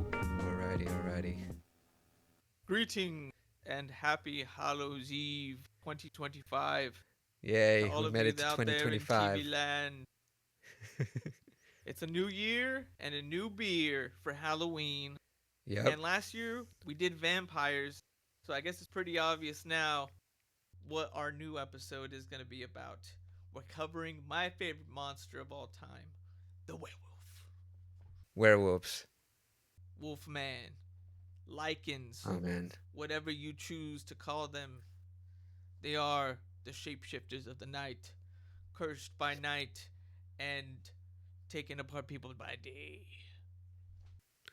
Alrighty. Greeting and happy Hallows Eve 2025 to Yay, we all of made you it to out there in TV 2025. land. It's a new year and a new beer for Halloween. Yep. And last year we did vampires, so I guess it's pretty obvious now what our new episode is going to be about. We're covering my favorite monster of all time, the werewolf. Werewolves. Wolfman, lichens, Oh man. whatever you choose to call them. They are the shapeshifters of the night, cursed by night, and taking apart people by day.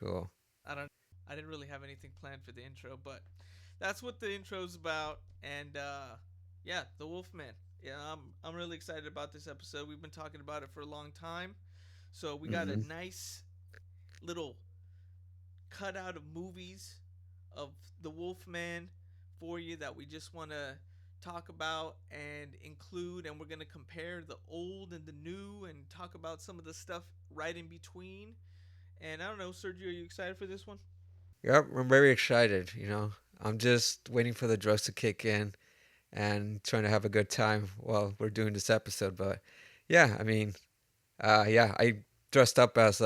Cool. I don't. I didn't really have anything planned for the intro, but that's what the intro's about. And yeah, the Wolfman. Yeah, I'm really excited about this episode. We've been talking about it for a long time, so we got a Mm-hmm. nice little cutout of movies of the Wolfman for you that we just want to talk about and include, and we're going to compare the old and the new and talk about some of the stuff right in between. And I don't know, Sergio, are you excited for this one? Yep, I'm very excited, I'm just waiting for the drugs to kick in and trying to have a good time while we're doing this episode. But yeah, yeah, I dressed up as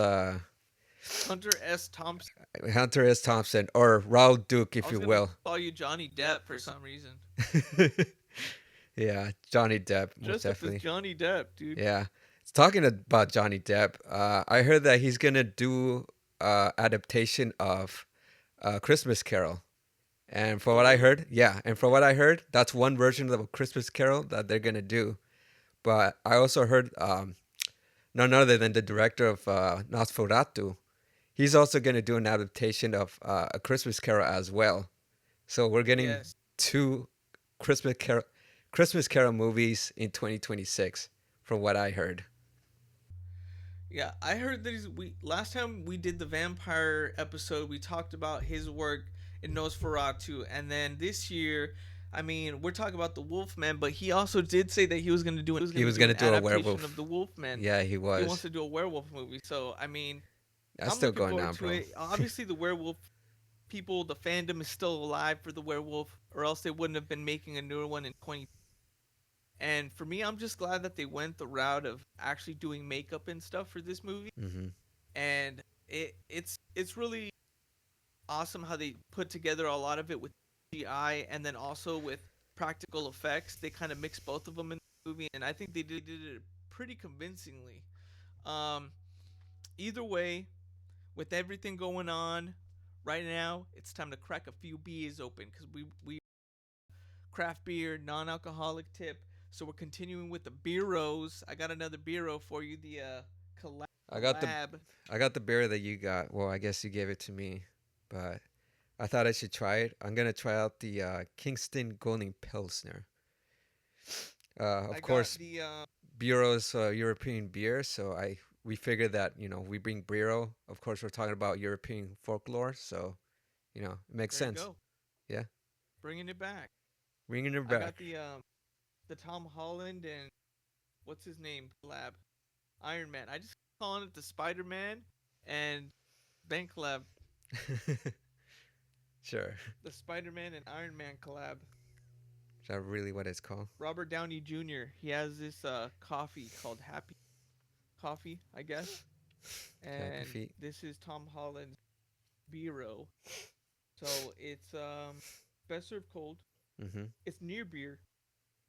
Hunter S. Thompson. Hunter S. Thompson or Raul Duke, I if was you going to will. call you Johnny Depp for some reason. Yeah, Johnny Depp, most Dressed up as definitely. Johnny Depp, dude. Yeah. It's talking about Johnny Depp. I heard that he's gonna do adaptation of Christmas Carol. And for Oh, what I really? heard, yeah, and for what I heard, that's one version of a Christmas Carol that they're gonna do. But I also heard none other than the director of Nosferatu. He's also gonna do an adaptation of a Christmas Carol as well. So we're getting Yes. two Christmas Carol Christmas Carol movies in 2026, from what I heard. Yeah, I heard that we last time we did the vampire episode, we talked about his work in Nosferatu, and then this year, I mean, we're talking about the Wolfman, but he also did say that he was going to He was do gonna an do a adaptation of werewolf. the Wolfman. Yeah, he He wants was. to do a werewolf movie, so I mean, That's I'm still looking going forward on, to bro. it. Obviously, the werewolf people, the fandom is still alive for the werewolf, or else they wouldn't have been making a newer one in 20. And for me, I'm just glad that they went the route of actually doing makeup and stuff for this movie, Hmm. and it's really awesome how they put together a lot of it with CGI and then also with practical effects. They kind of mix both of them in the movie, and I think they did it pretty convincingly. Um, Either way, with everything going on right now, it's time to crack a few beers open because we craft beer, non-alcoholic tip. So we're continuing with the beeros. I got another beero for you. The I got the collab. I got the beer that you got. Well, I guess you gave it to me, but I thought I should try it. I'm gonna try out the Kingston Golden Pilsner. Of I got course, the Bureau's European beer, so I we figured that we bring Bureau. Of course, we're talking about European folklore, so it makes there you sense. go, Yeah, bringing it back. bringing it I got back. the Tom Holland and what's his name collab, Iron Man. I just keep calling it the Spider Man and Ben collab, Sure. the Spider Man and Iron Man collab. Is that really what it's called? Robert Downey Jr. He has this coffee called Happy Coffee, I guess, Happy and feet. this is Tom Holland's Bureau. So it's best served cold. Mm-hmm. It's near beer,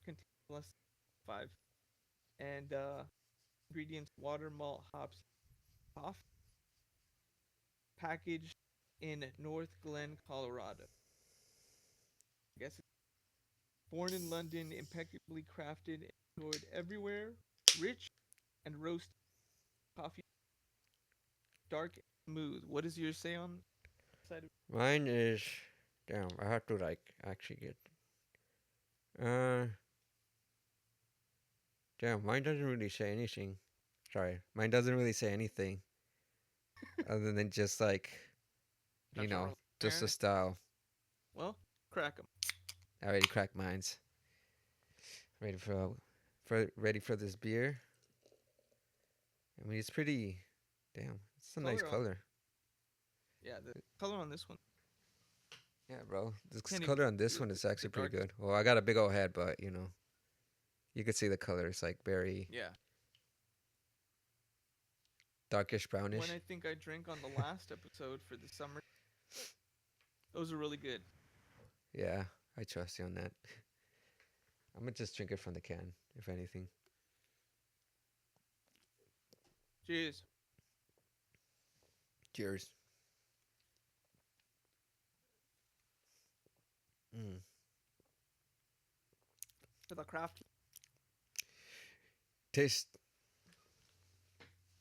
contains less than 5, and ingredients: water, malt, hops, coffee. Packaged in North Glen, Colorado. I guess it's born in London, impeccably crafted and stored everywhere. Rich and roasted coffee, dark and smooth. What does yours say on the side of Mine is damn. I have to actually get. Uh, damn. Mine doesn't really say anything. Sorry, mine doesn't really say anything other than just Dr. you know, Earl just the Aaron? style. Well, Crack them. I already cracked mines. Ready for this beer. I mean, it's pretty. Damn, it's a nice Color on. color. Yeah, the color on this one. Yeah, bro. This Can't even color on this see it. one is It's the actually pretty darkest. good. Well, I got a big old head, but you could see the color. It's like very Yeah. darkish One brownish. I think I drank on the last episode for the summer. Those are really good. Yeah, I trust you on that. I'm gonna just drink it from the can, if anything. Cheers. Cheers. Mm. For the craft. Taste.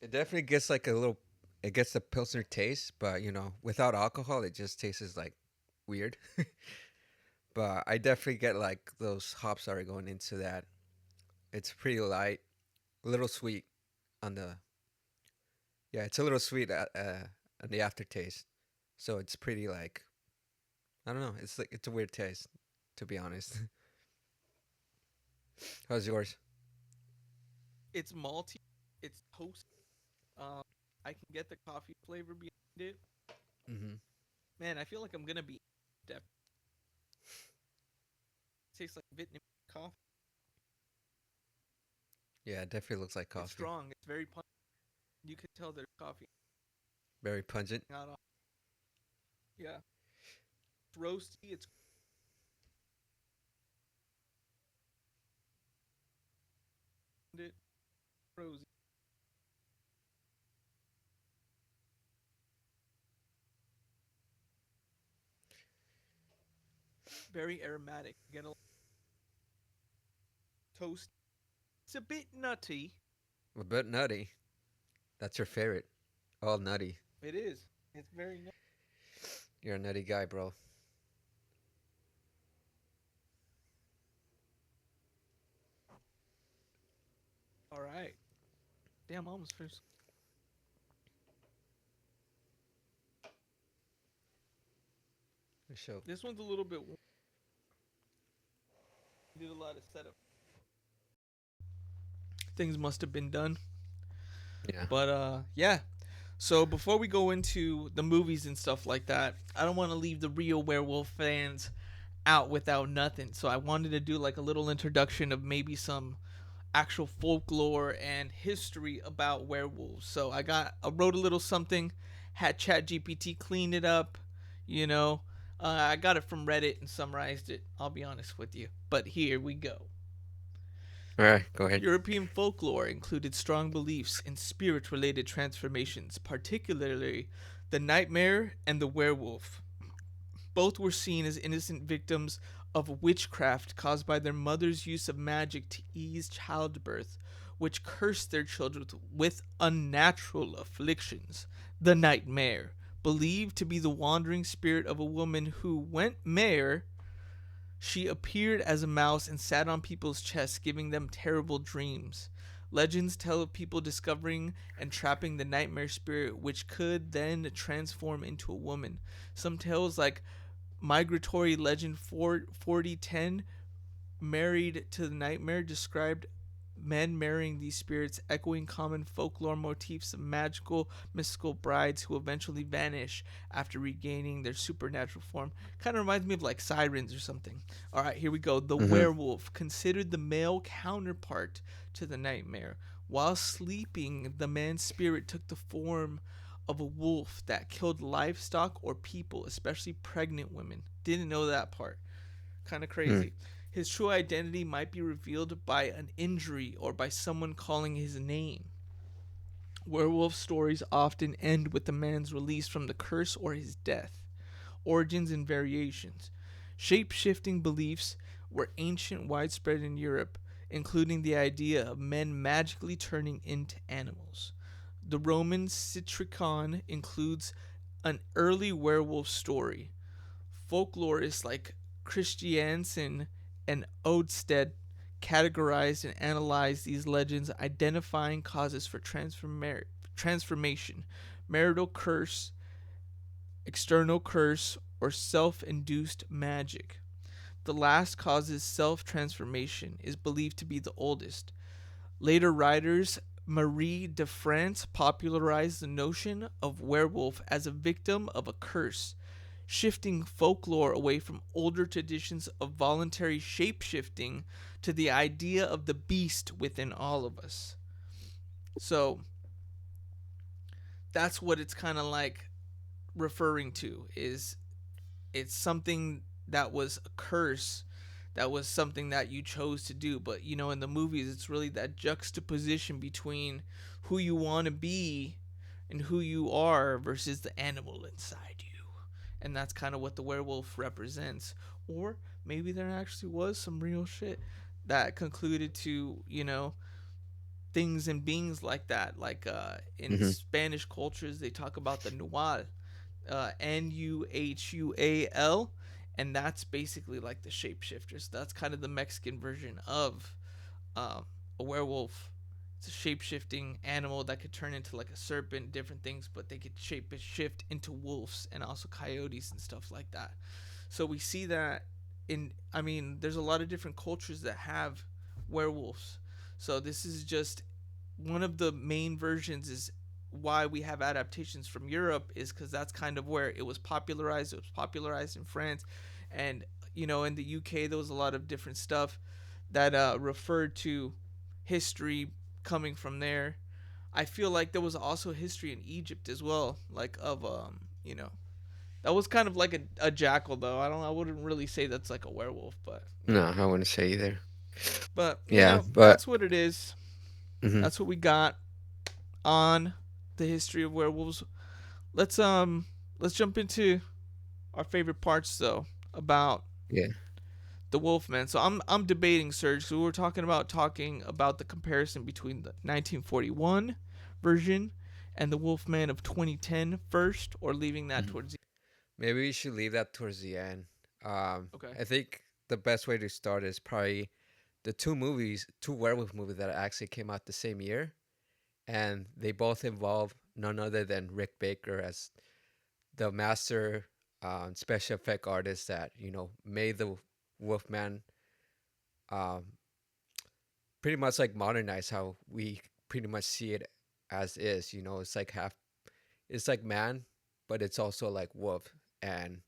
It definitely gets like a little. It gets the pilsner taste, but without alcohol, it just tastes like weird. But I definitely get like those hops that are going into that. It's pretty light, a little sweet on the. Yeah, it's a little sweet on the aftertaste. So it's pretty like I don't know. It's like it's a weird taste, to be honest. How's yours? It's malty. It's toast. Um, I can get the coffee flavor behind it. Mm-hmm. Man, I feel like I'm gonna be deaf. Tastes like Vietnamese coffee. Yeah, it definitely looks like It's coffee. strong. It's very pungent. You can tell there's coffee Very pungent. out on. Yeah, it's roasty. It's rosy. Very aromatic. Get a toast. It's a bit nutty. A bit nutty. That's your favorite. All nutty. It is. It's very nutty. You're a nutty guy, bro. All right. Damn, almost finished. For sure. This one's a little bit. Did a lot of setup. Things must have been done. Yeah. But yeah. So before we go into the movies and stuff like that, I don't want to leave the real werewolf fans out without nothing. So I wanted to do like a little introduction of maybe some actual folklore and history about werewolves. So I wrote a little something, had ChatGPT clean it up, you know. I got it from Reddit and summarized it. I'll be honest with you. But here we go. All right, go ahead. European folklore included strong beliefs in spirit related transformations, particularly the nightmare and the werewolf. Both were seen as innocent victims of witchcraft caused by their mother's use of magic to ease childbirth, which cursed their children with unnatural afflictions. The nightmare, believed to be the wandering spirit of a woman who went mare. She appeared as a mouse and sat on people's chests, giving them terrible dreams. Legends tell of people discovering and trapping the nightmare spirit, which could then transform into a woman. Some tales, like Migratory Legend 4010, Married to the Nightmare, described men marrying these spirits, echoing common folklore motifs of magical, mystical brides who eventually vanish after regaining their supernatural form. Kind of reminds me of like sirens or something. All right, here we go. The Mm-hmm. werewolf, considered the male counterpart to the nightmare. While sleeping, the man's spirit took the form of a wolf that killed livestock or people, especially pregnant women. Didn't know that part. Kind of Mm. crazy. His true identity might be revealed by an injury or by someone calling his name. Werewolf stories often end with the man's release from the curse or his death. Origins and variations. Shape shifting beliefs were ancient, widespread in Europe, including the idea of men magically turning into animals. The Roman Citricon includes an early werewolf story. Folklorists like Christiansen and Odsted categorized and analyzed these legends, identifying causes for transformation, marital curse, external curse, or self induced magic. the last causes self transformation, is believed to be the oldest. Later writers Marie de France popularized the notion of werewolf as a victim of a curse, shifting folklore away from older traditions of voluntary shapeshifting to the idea of the beast within all of us. So that's what it's kind of like referring to, is it's something that was a curse, that was something that you chose to do. But in the movies, it's really that juxtaposition between who you want to be and who you are versus the animal inside you. And that's kind of what the werewolf represents. Or maybe there actually was some real shit that concluded to things and beings like that. Like in Mm-hmm. Spanish cultures, they talk about the nual, Nuhual, and that's basically like the shapeshifters. That's kind of the Mexican version of um, a werewolf. It's a shape shifting animal that could turn into like a serpent, different things, but they could shape shift into wolves and also coyotes and stuff like that. So we see that I mean, there's a lot of different cultures that have werewolves. So this is just one of the main versions, is why we have adaptations from Europe, is because that's kind of where it was popularized. It was popularized in France, and in the UK there was a lot of different stuff that referred to history coming from there. I feel like there was also history in Egypt as well, like of that was kind of like a jackal though. I wouldn't really say that's like a werewolf, but No, I wouldn't say either. but Yeah, but that's what it is. hmm That's what we got on the history of werewolves. Let's let's jump into our favorite parts though, about yeah, the Wolfman. So I'm debating, Serge. So we were talking about the comparison between the 1941 version and the Wolfman of 2010 first, or leaving that hmm towards the maybe we should leave that towards the end. okay. I think the best way to start is probably the two werewolf movies that actually came out the same year, and they both involve none other than Rick Baker as the master special effect artist that made the Wolfman um, pretty much like modernize how we pretty much see it as is. It's like it's like man, but it's also like wolf. And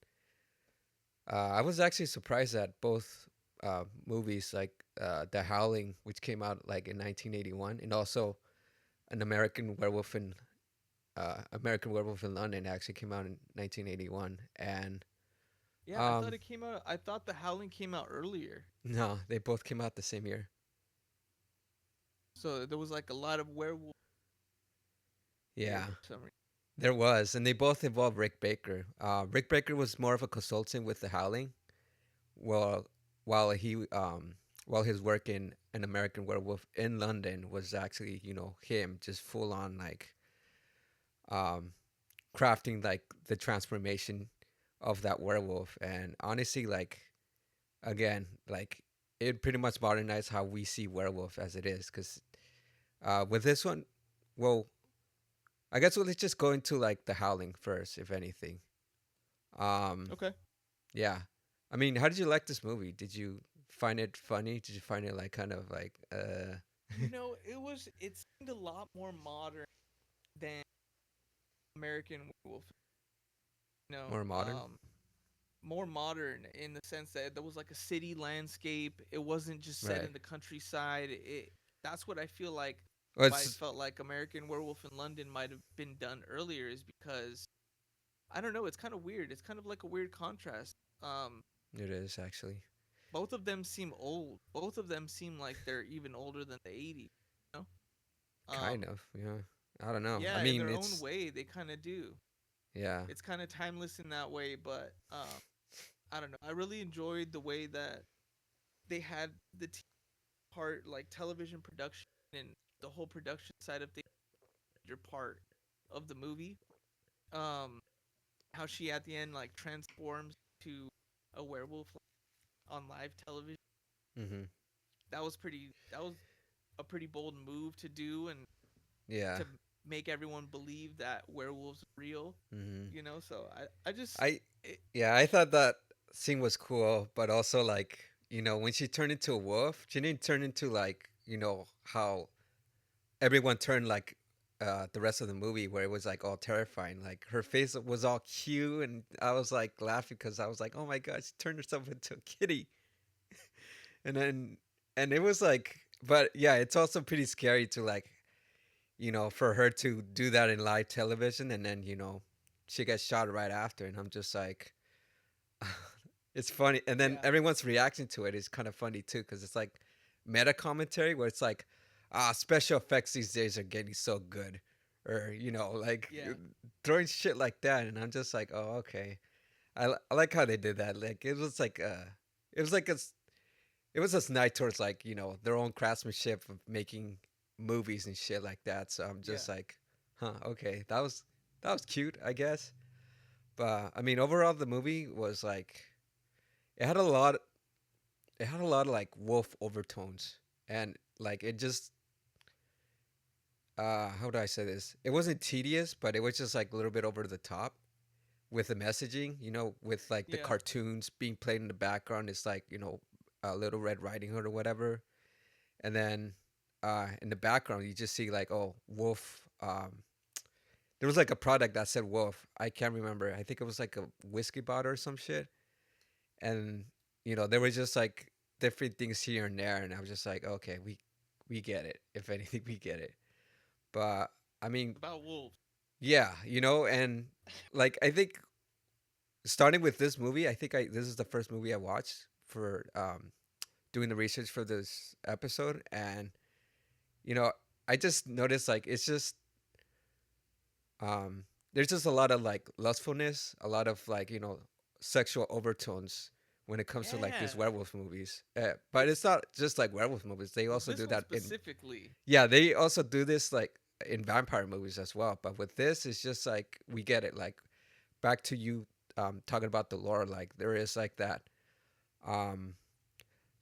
I was actually surprised that both movies, like The Howling, which came out like in 1981, and also An American Werewolf in London, actually came out in 1981. And Yeah, I thought um, it came out. I thought the Howling came out earlier. no, they both came out the same year. So there was like a lot of werewolf here Yeah, for some reason. there was, and they both involved Rick Baker. Rick Baker was more of a consultant with The Howling, while while he while his work in An American Werewolf in London was actually him just full on like um crafting like the transformation of that werewolf. And honestly, like, again, like, it pretty much modernized how we see werewolf as it is. Because with this one, well, I guess let's just go into like The Howling first, if anything. um Okay. yeah, I mean, how did you like this movie? Did you find it funny? Did you find it like kind of like It seemed a lot more modern than American Werewolf. You know, more modern? um, more modern in the sense that there was like a city landscape. It wasn't just set Right. in the countryside. That's what I feel like. Well, Why I it's felt like American Werewolf in London might have been done earlier is because I don't know. It's kind of weird. It's kind of like a weird contrast. Um, it is actually both of them seem old. Both of them seem like they're even older than the '80s. You know? kind of, yeah. I don't know. I Yeah, in mean, their own it's way, they kind of do. yeah. It's kind of timeless in that way, but I don't know. I really enjoyed the way that they had the part, like television production and the whole production side of things, your part of the movie. Um, how she at the end like transforms to a werewolf on live television. Mm-hmm. That was a pretty bold move to do, and Yeah. to make everyone believe that werewolves are real. Mm-hmm. So I just I it, yeah, I thought that scene was cool, but also like when she turned into a wolf, she didn't turn into like how everyone turned like the rest of the movie where it was like all terrifying. Like her face was all cute, and I was like laughing because I was like, oh my god, she turned herself into a kitty, and then and it was like, but yeah, it's also pretty scary to like for her to do that in live television, and then she gets shot right after, and I'm just like. It's funny, and then Yeah, everyone's reaction to it is kind of funny too, because it's like meta commentary where it's like, special effects these days are getting so good, or like yeah. throwing shit like that, and I'm just like, oh, okay. I like how they did that. Like it was like it was a night towards like their own craftsmanship of making movies and shit like that. So I'm Yeah. just like, huh, okay, that was cute, I guess. But I mean, overall, the movie was like it had a lot it had a lot of like wolf overtones, and like it just how do I say this, it wasn't tedious, but it was just like a little bit over the top with the messaging, with like the Yeah. cartoons being played in the background. It's like a Little Red Riding Hood or whatever, and then in the background you just see like, oh, wolf. There was like a product that said wolf. I can't remember, I think it was like a whiskey bottle or some shit, and there was just like different things here and there, and I was just like, okay, we get it. If anything, we get it. But I mean, About wolves. yeah, and like I think starting with this movie, I think I this is the first movie I watched for doing the research for this episode, and you know I just noticed like it's just there's just a lot of like lustfulness, a lot of like sexual overtones when it comes to like these Yeah. werewolf movies. But It's it's not just like werewolf movies. They well, also this do one that in specifically. yeah. They also do this like in vampire movies as well. But with this, it's just like we get it. Like back to you talking about the lore. Like there is like um,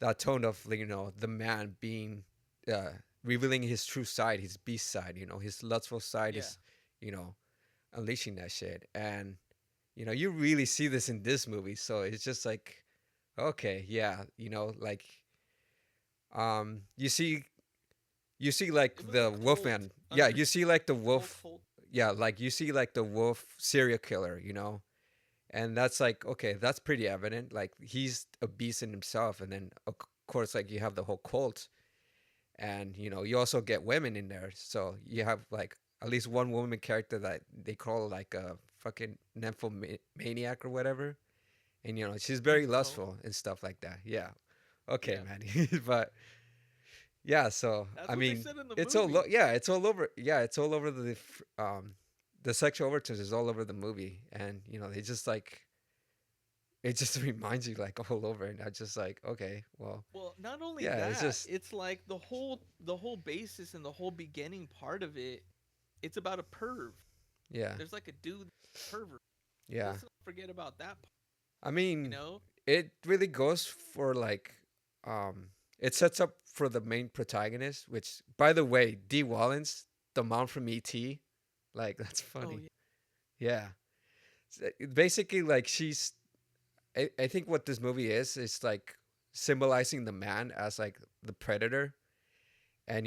that tone of the man being uh, revealing his true side, his beast side. His lustful side Yeah. is you know unleashing that shit. And you really see this in this movie. So it's just like, okay, yeah, like you see like It was a the cult Wolfman. Yeah, under you see like the whole wolf. cult. Yeah, like you see like the wolf serial killer. And that's like, okay, that's pretty evident. Like he's a beast in himself. And then of course, like you have the whole cult, and you also get women in there. So you have like at least one woman character that they call like a fucking nymphomaniac or whatever, and she's very Nympho. lustful and stuff like that. Yeah, okay, Yeah. man. But yeah, so That's I what they mean, said in the it's all movie. yeah, it's all over. Yeah, it's all over the sexual overtones is all over the movie, and they just like it just reminds you like all over, and I just like, okay, well, Well, not only yeah, it's that, just it's like the whole basis and the whole beginning part of it. It's about a perv. yeah, There's like a dude pervert. yeah. Let's not forget about that part. I You mean, know? it really goes for like it sets up for the main protagonist, which by the way, Dee Wallens, the mom from E.T., like that's Oh funny. yeah. Yeah. Basically like I think what this movie is like symbolizing the man as like the predator, and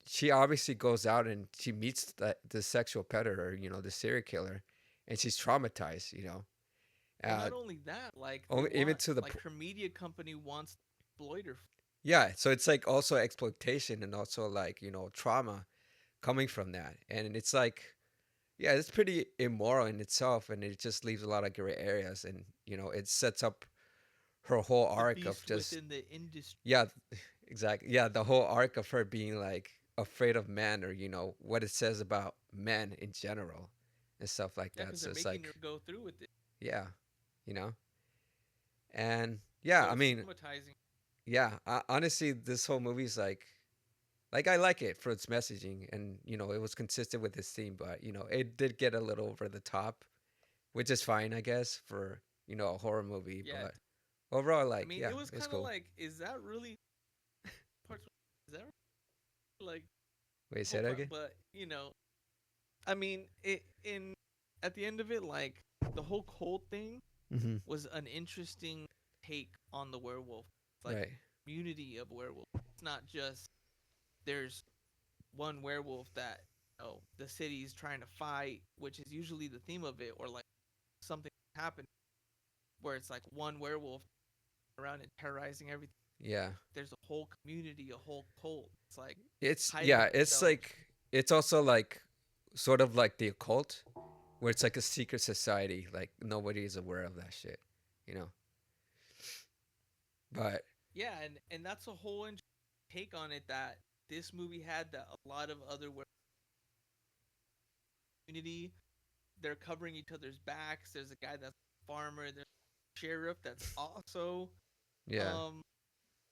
she obviously goes out and she meets the sexual predator, the serial killer, and she's traumatized, Well, uh not only that, like they only, even want to the like her media company wants to exploit her. yeah, so it's like also exploitation and also like trauma coming from that, and it's like yeah, it's pretty immoral in itself, and it just leaves a lot of gray areas, and it sets up her whole The arc of beast just within the industry. yeah, exactly, yeah, the whole arc of her being like afraid of men, or what it says about men in general and stuff like Yeah, that. because So they're it's making her like go through with it. yeah, you know, and yeah, So I it's mean traumatizing. yeah, honestly, this whole movie's like I like it for its messaging, and it was consistent with its theme, but it did get a little over the top, which is fine, I guess, for a horror movie. Yeah. But overall, I like mean, it yeah, was it's kind of cool. like, is that really parts? Is that like Wait, say whole that part? again? But I mean, it in at the end of it, like the whole cult thing. Hmm. was an interesting take on the werewolf. Like Right. community of werewolves. It's not just there's one werewolf that the city's trying to fight, which is usually the theme of it, or like something happened where it's like one werewolf around and terrorizing everything. Yeah. There's a whole community, a whole cult. It's like It's hiding yeah. It's themselves. like it's also like sort of like the occult, where it's like a secret society. Like nobody is aware of that shit. You know. But Yeah, and that's a whole take on it that this movie had that a lot of other community. They're covering each other's backs. There's a guy that's a farmer. There's a sheriff that's also yeah, um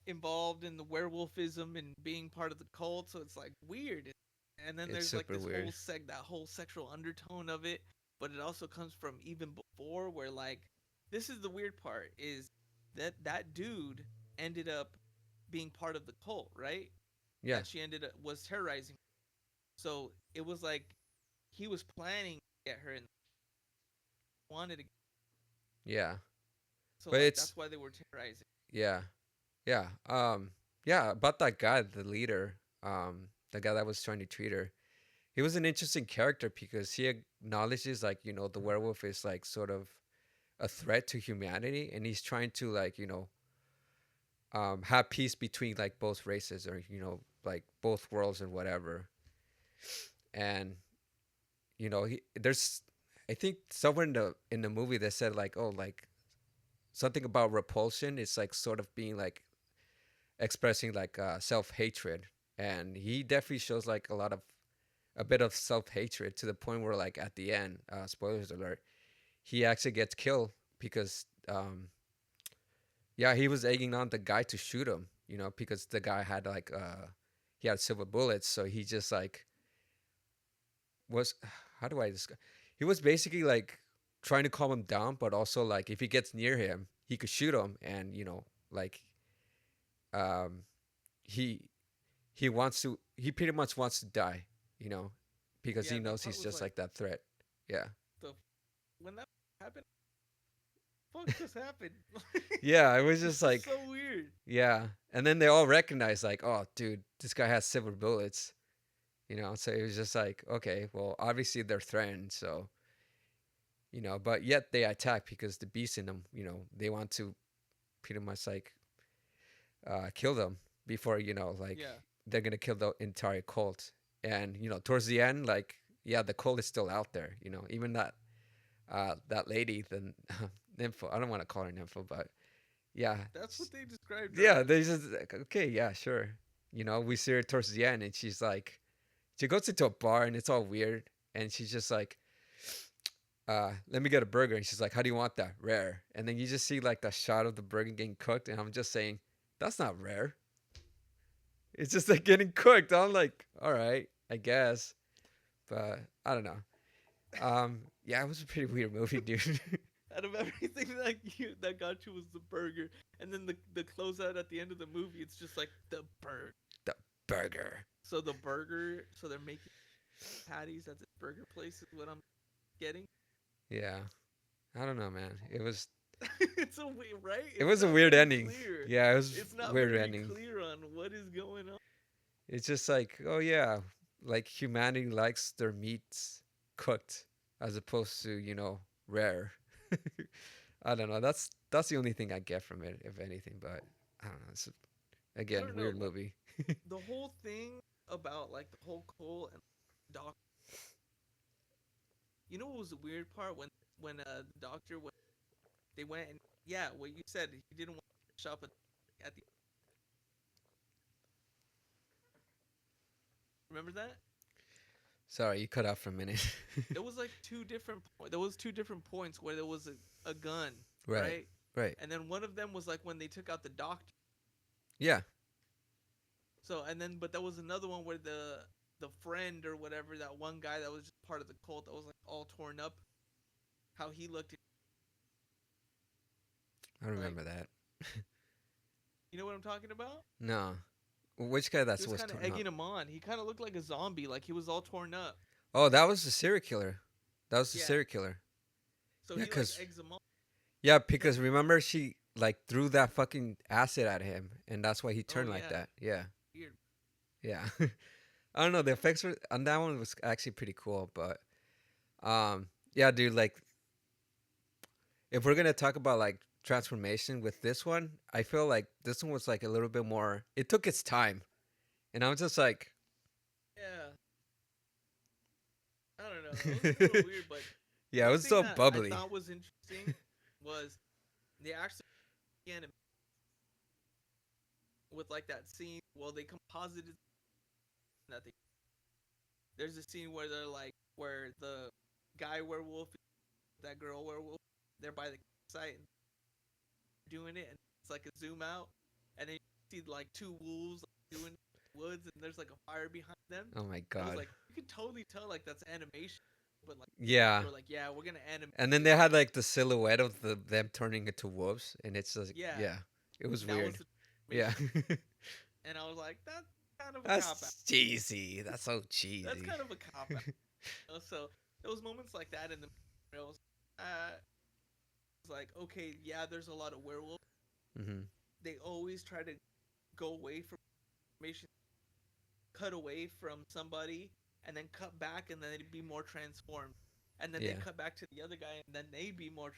involved in the werewolfism and being part of the cult. So it's like weird. And then it's there's like super this weird. whole that whole sexual undertone of it, but it also comes from even before where like this is the weird part is that dude ended up being part of the cult, right? Yeah. That she ended up was terrorizing. So it was like he was planning to get her and wanted to. Yeah. So But like it's that's why they were terrorizing. yeah. Yeah. Yeah, about that guy, the leader, the guy that was trying to treat her. He was an interesting character because he acknowledges like, the werewolf is like sort of a threat to humanity, and he's trying to like, have peace between like both races, or like both worlds and whatever. And there's, I think somewhere in the movie they said like, oh, like something about repulsion is like sort of being like expressing like self-hatred, and he definitely shows like a bit of self-hatred to the point where like at the end, spoilers alert, he actually gets killed because yeah, he was egging on the guy to shoot him, because the guy had like he had silver bullets, so he just like was, how do I describe, he was basically like trying to calm him down, but also like if he gets near him he could shoot him, and like um he he pretty much wants to die, you know, because he Yeah, that knows part he's was just like like that threat. Yeah. the when that happened, fuck just happened. Yeah, it was It's just just like, so weird. yeah. And then they all recognize like, oh dude, this guy has silver bullets, so it was just like, okay, well obviously they're threatened, so but yet they attack because the beast in them, they want to pretty much like kill them before, like Yeah. they're gonna kill the entire cult. And towards the end, like, yeah, the cult is still out there, even that lady, the nympho, I don't want to call her nympho, but yeah, That's what they described her yeah, as. they just like, okay, yeah, sure. We see her towards the end, and she's like, she goes into a bar, and it's all weird, and she's just like, let me get a burger, and she's like, how do you want that? Rare. And then you just see like the shot of the burger getting cooked, and I'm just saying, that's not rare. It's just like getting cooked. I'm like, all right, I guess, but I don't know. Yeah, it was a pretty weird movie, dude. Out of everything that got you was the burger, and then the closeout at the end of the movie, it's just like the burger. The burger. So the burger, so they're making patties at this burger place is what I'm getting. Yeah, I don't know, man. It's a weird, right? It It's was a not weird very ending. clear. Yeah, it was It's not weird very ending. clear on what is going on. It's just like, oh yeah, like humanity likes their meats cooked as opposed to rare. I don't know. That's the only thing I get from it, if anything. But I don't know. It's I again don't know, weird like movie. the whole thing about like the whole coal and doc. You know what was the weird part when the doctor when they went and yeah, what you said he didn't want to shop at the remember that? Sorry, you cut out for a minute. There was like there was two different points where there was a gun, Right. right? Right. And then one of them was like when they took out the doctor. Yeah. So and then but there was another one where the friend or whatever, that one guy that was just part of the cult that was like all torn up, how he looked I like, remember that. you know what I'm talking about? No. Which guy He that's was was kind of torn up? egging him on. He kind of looked like a zombie, like he was all torn up. Oh, that was the serial killer. That was the Yeah. serial killer. So Yeah, he like cause eggs him on. Yeah, because remember she like threw that fucking acid at him, and that's why he Oh turned like yeah, that. Yeah, weird. yeah. I don't know. The effects were, on that one was actually pretty cool, but yeah, dude. Like, if we're gonna talk about like transformation with this one, I feel like this one was like a little bit more. It took its time, and I was just like, Yeah, I don't know. It was a little weird, but yeah, it one was thing so that I bubbly. thought was interesting was they actually began with like that scene. Well, they composited that they. There's a scene where they're like where the guy werewolf, that girl werewolf, they're by the site and doing it, and it's like a zoom out, and then you see like two wolves like, doing it in the woods, and there's like a fire behind them. Oh my It was god. like you could totally tell like that's animation, but like Yeah, we're like, yeah, we're gonna animate and then this. they had like the silhouette of them turning into wolves, and it's just Yeah, yeah, it was that was weird. the Yeah, animation, and I was like, that's kind of a cop out. that's cheesy. That's so That's cheesy. kind of a cop out. You know? So there was moments like that in the movie. I was like, okay, yeah, there's a lot of werewolves. Hmm. They always try to go away from information, cut away from somebody, and then cut back, and then they'd be more transformed. And then they Yeah, cut back to the other guy, and then they'd be more.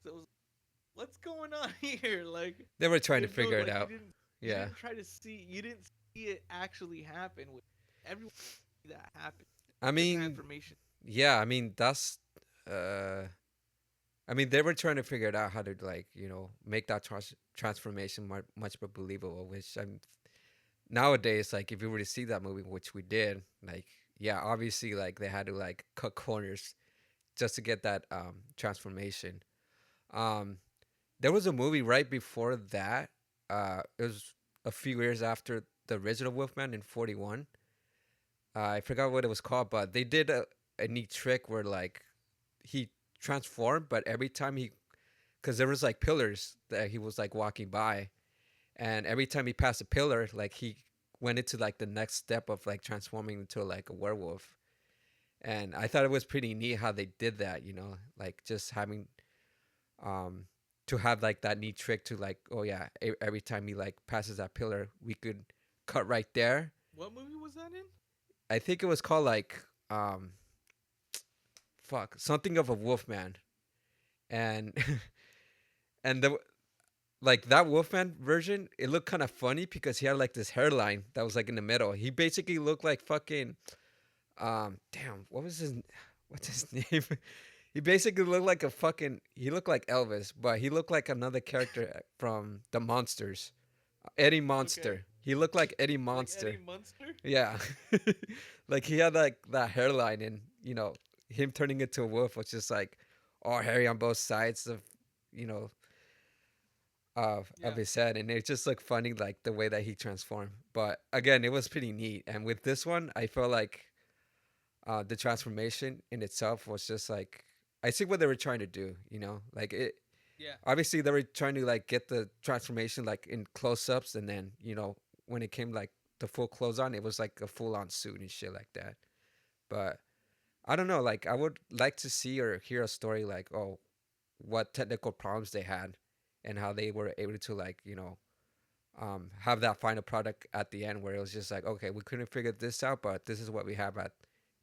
So it was, what's going on here? Like, they were trying to there's no figure it like out. you Yeah, didn't try to see, you didn't see it actually happen with everyone that happened. I The mean, transformation. yeah, I mean that's. I mean, they were trying to figure it out how to like make that transformation much more believable. Which I'm nowadays like if you were to see that movie, which we did, like yeah, obviously like they had to like cut corners just to get that transformation. Um, there was a movie right before that. It was a few years after the original Wolfman in '41. I forgot what it was called, but they did a neat trick where like he transformed, but every time he, because there was like pillars that he was like walking by, and every time he passed a pillar, like he went into like the next step of like transforming into like a werewolf. And I thought it was pretty neat how they did that, like just having um to have like that neat trick to like, oh yeah, every time he like passes that pillar, we could cut right there. What movie was that in? I think it was called like fuck, something of a Wolfman. And and the like that Wolfman version, it looked kind of funny because he had like this hairline that was like in the middle. He basically looked like fucking damn, what's his name? He basically looked like a fucking he looked like Elvis, but he looked like another character from the Monsters. Eddie Okay, Monster. He looked like Eddie like Eddie Monster. Munster. Yeah. Like he had like that hairline, and him turning into a wolf was just like all hairy on both sides of you know of Yeah. his head, and it just looked funny like the way that he transformed. But again, it was pretty neat. And with this one, I felt like the transformation in itself was just like I see what they were trying to do. Like it. Yeah. Obviously, they were trying to like get the transformation like in close ups, and then when it came like the full close on, it was like a full on suit and shit like that. But I don't know. Like I would like to see or hear a story like, oh, what technical problems they had, and how they were able to like have that final product at the end where it was just like, okay, we couldn't figure this out, but this is what we have at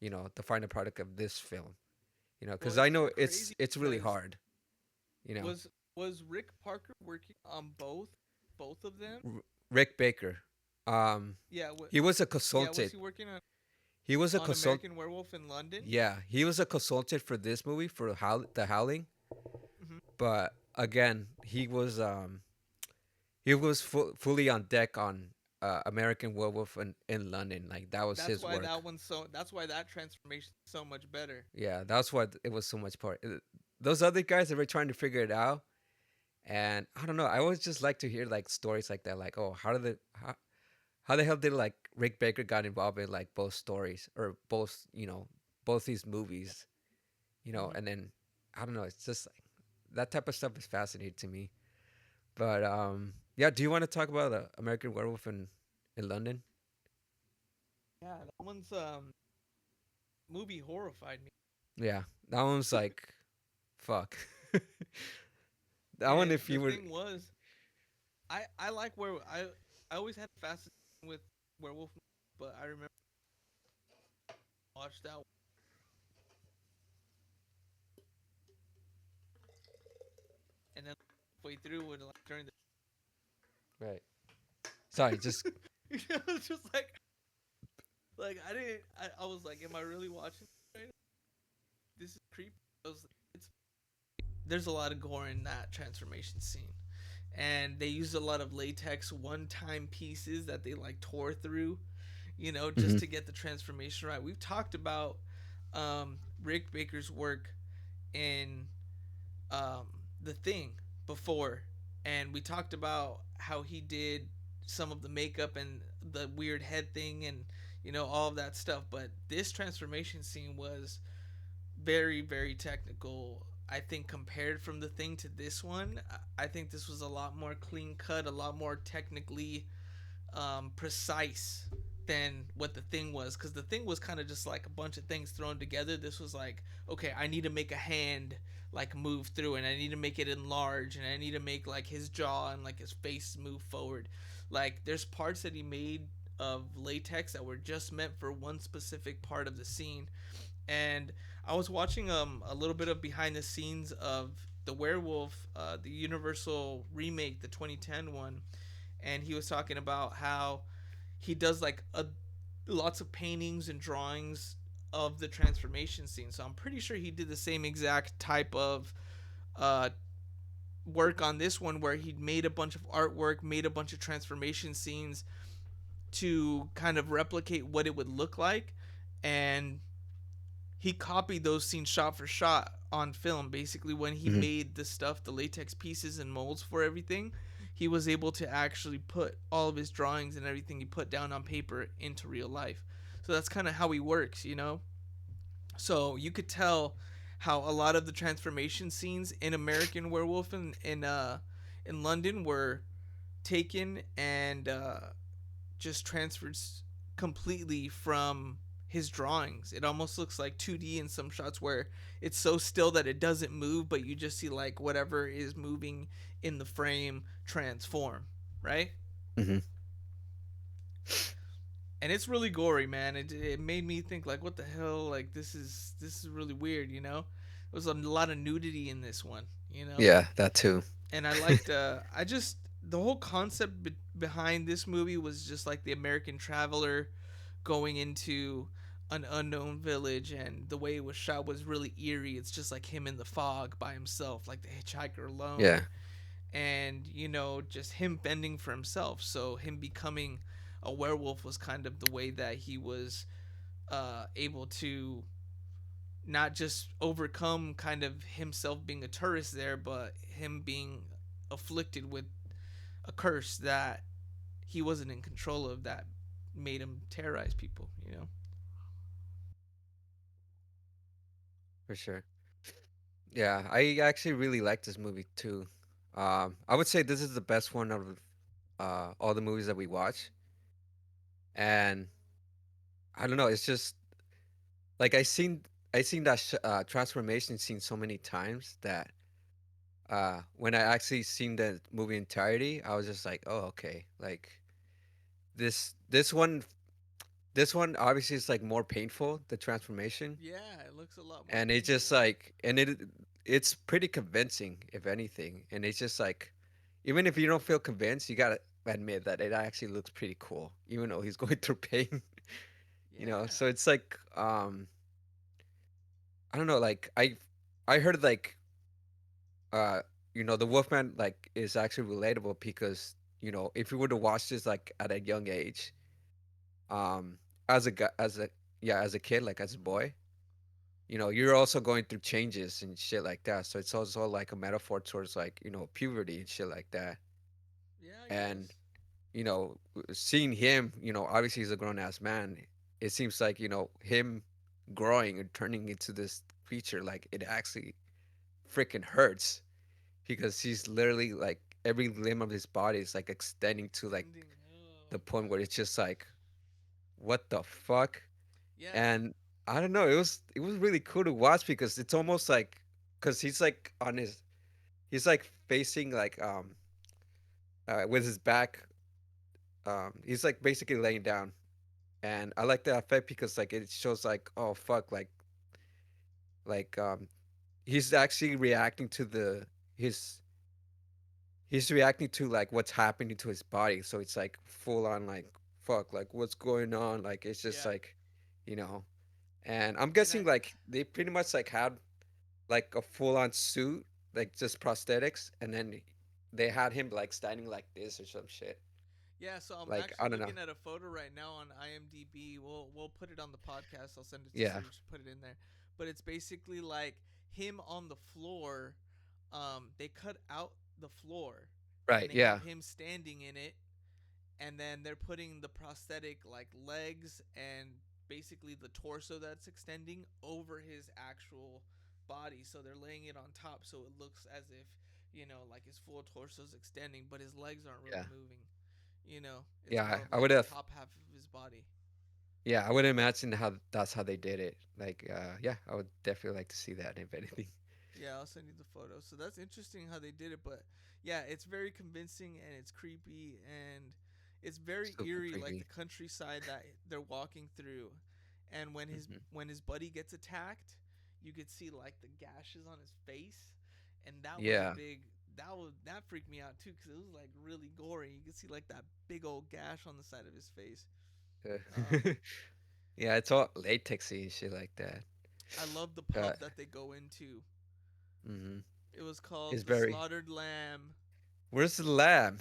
the final product of this film. Well, Because I it's know it's crazy it's really because hard. You know, was Rick Parker working on both of them? Rick Baker. Yeah. What? He was a Yeah. Was consultant. he working He was a on consult. American Werewolf in London? Yeah, he was a consultant for this movie for the Howling. Hmm. But again, he was fully on deck on American Werewolf in London. Like that was his work. That's why that transformation is so much better. Yeah, that's what it was so much part. Those other guys that were trying to figure it out, and I don't know. I always just like to hear like stories like that. Like, oh, how the hell did like Rick Baker got involved in like both stories or both these movies, Hmm. and then I don't know. It's just like that type of stuff is fascinating to me. But yeah. Do you want to talk about American Werewolf in London? Yeah. That one's movie horrified me. Yeah, that one's like fuck. That one, And if the you would, thing was, I like where I always had a fascination with werewolf, but I remember watched that and then halfway through when like during right. Sorry, just the it's just like I didn't I was like, am I really watching this right now? This is creepy. It's there's a lot of gore in that transformation scene. And they used a lot of latex one-time pieces that they like tore through, just hmm to get the transformation right. We've talked about Rick Baker's work in The Thing before, and we talked about how he did some of the makeup and the weird head thing and all of that stuff. But this transformation scene was very very technical. I think compared from The Thing to this one, I think this was a lot more clean cut, a lot more technically precise than what The Thing was, because The Thing was kind of just like a bunch of things thrown together. This was like, okay, I need to make a hand like move through, and I need to make it enlarge, and I need to make like his jaw and like his face move forward. Like there's parts that he made of latex that were just meant for one specific part of the scene. And I was watching a little bit of behind the scenes of the Werewolf, the Universal remake, the 2010 one, and he was talking about how he does like lots of paintings and drawings of the transformation scene. So I'm pretty sure he did the same exact type of uh, work on this one, where he made a bunch of artwork, made a bunch of transformation scenes to kind of replicate what it would look like, and he copied those scenes shot for shot on film. Basically, when he hmm made the stuff, the latex pieces and molds for everything, he was able to actually put all of his drawings and everything he put down on paper into real life. So that's kind of how he works. So you could tell how a lot of the transformation scenes in American Werewolf in London were taken and just transferred completely from his drawings. It almost looks like 2D in some shots, where it's so still that it doesn't move, but you just see like whatever is moving in the frame transform, right? hmm And it's really gory, man. It made me think like, what the hell? Like this is really weird. There was a lot of nudity in this one. Yeah, that too. And I liked I just the whole concept behind this movie was just like the American traveler going into an unknown village, and the way it was shot was really eerie. It's just like him in the fog by himself, like the hitchhiker alone, Yeah, and just him bending for himself. So him becoming a werewolf was kind of the way that he was able to not just overcome kind of himself being a tourist there, but him being afflicted with a curse that he wasn't in control of, that made him terrorize people. for sure. Yeah, I actually really like this movie too. I would say this is the best one out of all the movies that we watch, and I don't know. It's just like I seen that transformation scene so many times that when I actually seen the movie entirety, I was just like, oh, okay. Like this one obviously is like more painful, the transformation, Yeah, it looks a lot more and it's just painful. like, and it's pretty convincing if anything, and it's just like, even if you don't feel convinced, you gotta admit that it actually looks pretty cool, even though he's going through pain. Yeah. So it's like, I don't know, like I heard like uh the Wolfman like is actually relatable because if you were to watch this like at a young age, um as a as a yeah, as a kid, like as a boy, you're also going through changes and shit like that, so it's also like a metaphor towards like puberty and shit like that. Yeah, I And guess. seeing him, obviously he's a grown ass man, it seems like him growing and turning into this creature, like it actually freaking hurts because he's literally like every limb of his body is like extending to like Extending. Oh the my point where god. it's just like, what the fuck? Yeah. And I don't know, it was really cool to watch because it's almost like, because he's like he's like facing like with his back. He's like basically laying down, and I like the effect because like it shows like oh fuck like he's actually reacting to the his he's reacting to like what's happening to his body. So it's like full on like fuck like what's going on. Like it's just Yeah, like you know. And I'm and guessing like they pretty much like had like a full on suit, like just prosthetics, and then they had him like standing like this or some shit. yeah. So I'm Like actually I don't know. looking at a photo right now on IMDb. We'll put it on the podcast. I'll send it to Yeah. Serge. Put it in there. But it's basically like him on the floor. They cut out the floor, and Right. they have Yeah. him standing in it, and then they're putting the prosthetic like legs and basically the torso that's extending over his actual body. So they're laying it on top, so it looks as if like his full torso's extending, but his legs aren't really Yeah. moving. It's more Yeah. of I like would the have. top half of his body. Yeah, I would imagine how that's how they did it. Like, yeah, I would definitely like to see that if anything. Yeah, I'll send you the photo. So that's interesting how they did it, but yeah, it's very convincing and it's creepy and it's very Super eerie, like the creepy. countryside that they're walking through. And Hmm. when his buddy gets attacked, you could see like the gashes on his face, and that was a Yeah. big that freaked me out too because it was like really gory. You could see like that big old gash on the side of his face. Uh, Um, yeah, it's all latexy and shit like that. I love the Uh, pub that they go into. hmm. It was It's called the very. Slaughtered Lamb. Where's the lamb?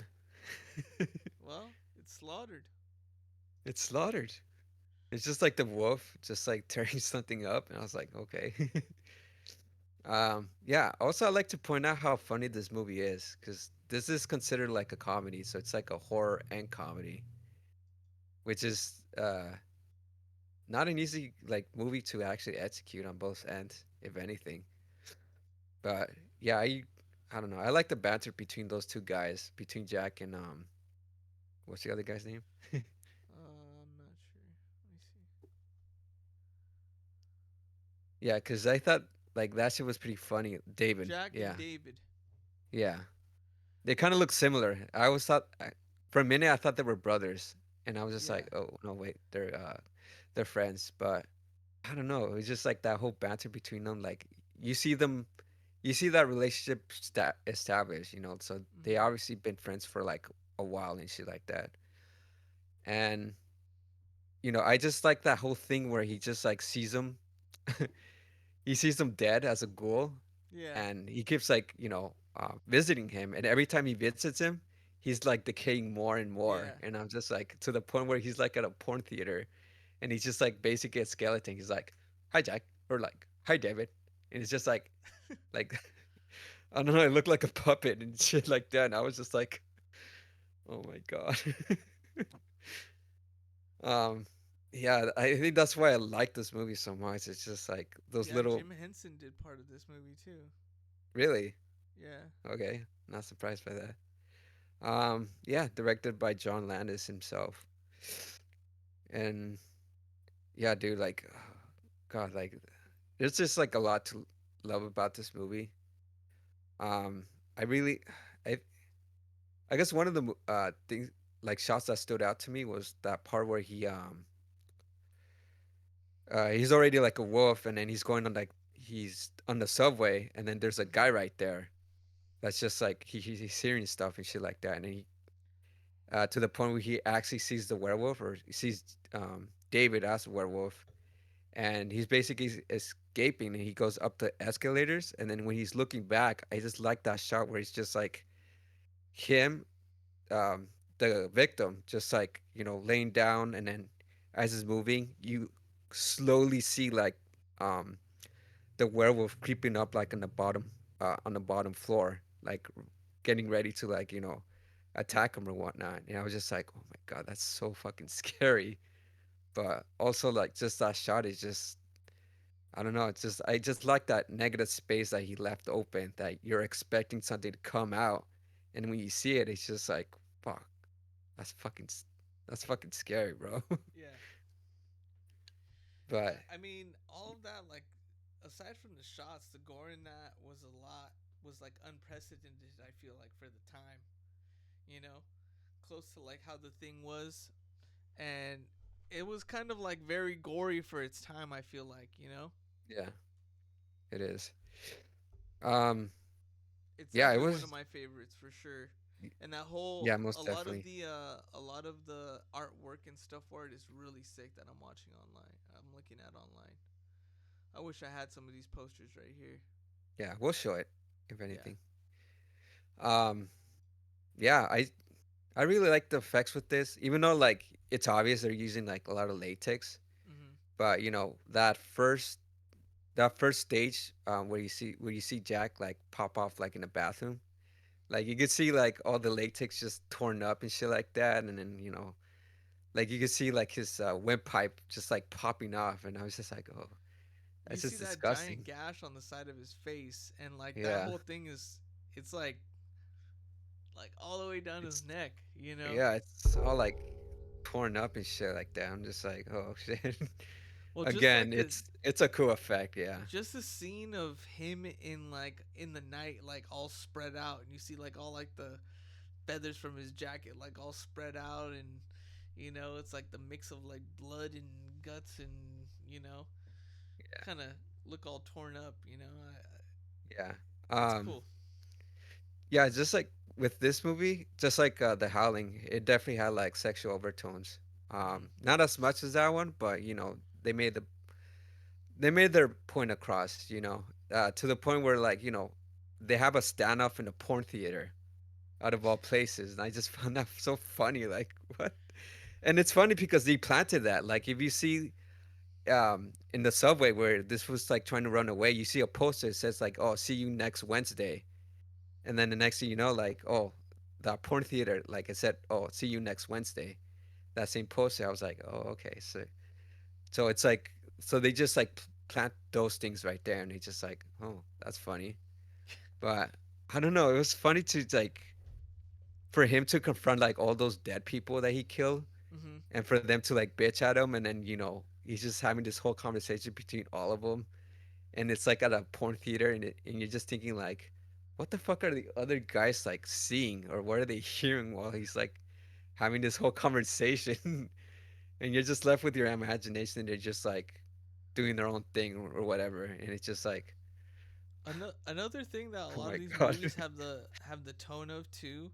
Well, it's slaughtered. It's slaughtered. It's just like the wolf, just like tearing something up, and I was like, okay. Yeah. Also, I'd like to point out how funny this movie is, because this is considered like a comedy, so it's like a horror and comedy, which is not an easy like movie to actually execute on both ends, if anything. But yeah, I don't know. I like the banter between those two guys, between Jack and what's the other guy's name? I'm not sure. Let me see. Yeah, because I thought like that shit was pretty funny. David, Jack and yeah, David. yeah. They kind of look similar. I always thought for a minute I thought they were brothers, and I was just Yeah. like, oh no, wait, they're friends. But I don't know. It's just like that whole banter between them. Like you see them, you see that relationship established. So they Mhm. obviously been friends for like a while and shit like that. And I just like that whole thing where he just like sees him, he sees him dead as a ghoul, Yeah. and he keeps like visiting him, and every time he visits him, he's like decaying more and more, Yeah. and I'm just like to the point where he's like at a porn theater, and he's just like basically a skeleton. He's like, "Hi, Jack," or like, "Hi, David," and it's just like I don't know, it looked like a puppet and shit like that. And I was just like, "Oh my god." um, yeah, I think that's why I like this movie so much. It's just like those Yeah, little, Jim Henson did part of this movie too. really. Yeah. Okay, not surprised by that. Yeah, directed by John Landis himself. And yeah, dude, like, God, like, there's just like a lot to love about this movie. I really, I, I guess one of the things, like, shots that stood out to me was that part where he's already like a wolf, and then he's going on like he's on the subway, and then there's a guy Mhm. right there that's just like he's hearing stuff and shit like that, and then he to the point where he actually sees the werewolf, or he sees David as a werewolf, and he's basically escaping, and he goes up the escalators, and then when he's looking back, I just like that shot where he's just like him, um, the victim, just like laying down, and then as he's moving, you slowly see like um, the werewolf creeping up like on the bottom floor, like getting ready to like attack him or whatnot. And I was just like, oh my god, that's so fucking scary. But also like just that shot is just I don't know. It's just I just like that negative space that he left open, that you're expecting something to come out, and when you see it, it's just like fuck. That's fucking that's fucking scary, bro. Yeah. But Yeah. I mean, all of that, like, aside from the shots, the gore in that was a lot. was like unprecedented. I feel like for the time, you know, close to like how the thing was, and it was kind of like very gory for its time. I feel like, Yeah, it is. Um, it's yeah, it definitely one of was. my favorites for sure. And that whole Yeah, most definitely. a lot of the artwork and stuff for it is really sick that I'm watching online. I'm looking at online. I wish I had some of these posters right here. Yeah, we'll show it if Yeah. anything. Um, yeah, I really like the effects with this, even though like it's obvious they're using like a lot of latex. Mhm. But that first stage where you see Jack like pop off like in a bathroom, like you could see like all the latex just torn up and shit like that, and then like you could see like his windpipe just like popping off, and I was just like, oh, You that's see just that giant disgusting. gash on the side of his face, and like that Yeah, whole thing is it's like all the way down his it's neck, you know? yeah, it's all like torn up and shit like that. I'm just like, oh shit. Well, Again, it's a cool effect, yeah. just a scene of him in like in the night, like all spread out, and you see like all like the feathers from his jacket, like all spread out, and it's like the mix of like blood and guts, and Yeah, kind of look all torn up. yeah. It's Um, cool. yeah, just like with this movie, just like The Howling, it definitely had like sexual overtones. Hmm. Not as much as that one, but they made their point across, to the point where like, they have a standoff in a porn theater out of all places, and I just found that so funny. Like, what? And it's funny because they planted that. Like, if you see in the subway where this was like trying to run away, you see a poster that says like, "Oh, see you next Wednesday," and then the next thing you know, like, oh, the porn theater, like I said, "Oh, see you next Wednesday." That same poster, I was like, "Oh, okay." So it's like, so they just like plant those things right there, and they just like, "Oh, that's funny." But I don't know. It was funny to like for him to confront like all those dead people that he killed, Hmm. and for them to like bitch at him, and then he's just having this whole conversation between all of them, and it's like at a porn theater, and you're just thinking like, what the fuck are the other guys like seeing, or what are they hearing while he's like having this whole conversation, and you're just left with your imagination. They're just like doing their own thing or whatever, and it's just like, Another thing that a oh lot of my these god. movies have the tone of too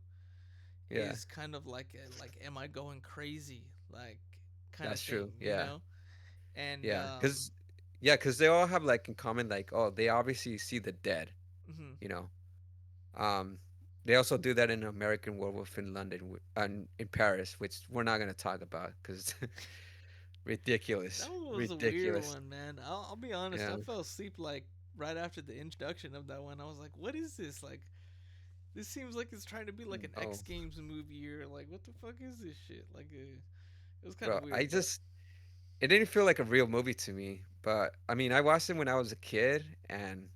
Yeah, is kind of like am I going crazy, like kind of that's true. thing, Yeah, and yeah, because they all have like in common like, oh, they obviously see the dead, mhm. you know. Um, they also do that in American Werewolf in London and in Paris, which we're not gonna talk about because ridiculous, That one was a weird ridiculous. one, man. I'll be honest. Yeah. I fell asleep like right after the introduction of that one. I was like, "What is this? Like, this seems like it's trying to be like an Oh, X Games movie, or like, what the fuck is this shit?" Like, it was kind of bro, weird, but it didn't feel like a real movie to me. But I mean, I watched it when I was a kid, and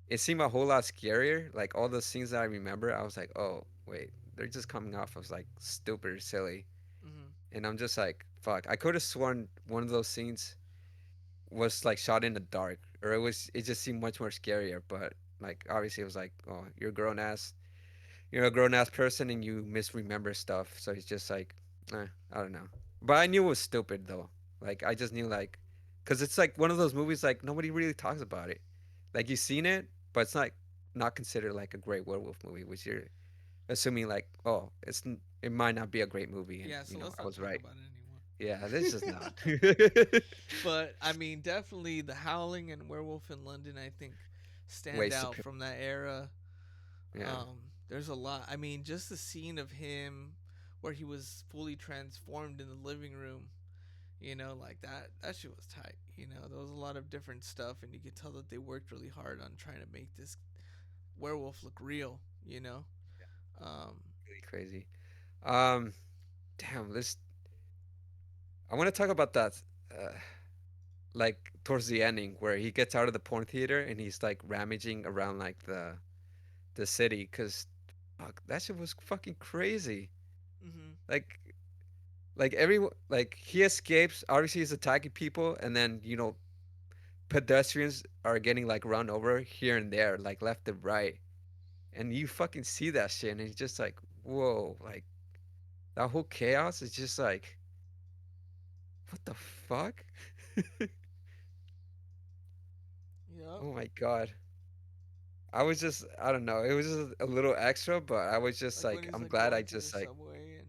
it seemed a whole lot scarier. Like all the scenes that I remember, I was like, oh wait, they're just coming off as like stupid or silly, hmm. and I'm just like, fuck. I could have sworn one of those scenes was like shot in the dark, or it just seemed much more scarier. But like obviously it was like, oh, you're a grown ass person and you misremember stuff, so it's just like, I don't know. But I knew it was stupid though. Like I just knew like, cause it's like one of those movies like nobody really talks about it. Like you've seen it, but it's not considered like a great werewolf movie, which you're assuming like, oh, it might not be a great movie, and Yeah. So let's I not was talk right. about it anymore. Yeah, this is not. But I mean, definitely the Howling and Werewolf in London, I think, Way stand out superior. from that era. Yeah. There's a lot. I mean, just the scene of him where he was fully transformed in the living room. Like that shit was tight. There was a lot of different stuff, and you could tell that they worked really hard on trying to make this werewolf look real. Um, Really crazy. Um, damn. I want to talk about that. Uh, like towards the ending where he gets out of the porn theater and he's like ramaging around like the city because fuck, that shit was fucking crazy. mm-hmm. Like everyone, like he escapes. Obviously, he's attacking people, and then pedestrians are getting like run over here and there, like left and right. and you fucking see that shit, and it's just like, whoa, like that whole chaos is just like, what the fuck? Yep. Oh my god. I was just, I don't know, it was just a little extra, but I was just Like when like, he's I'm like glad I going through the just like, subway and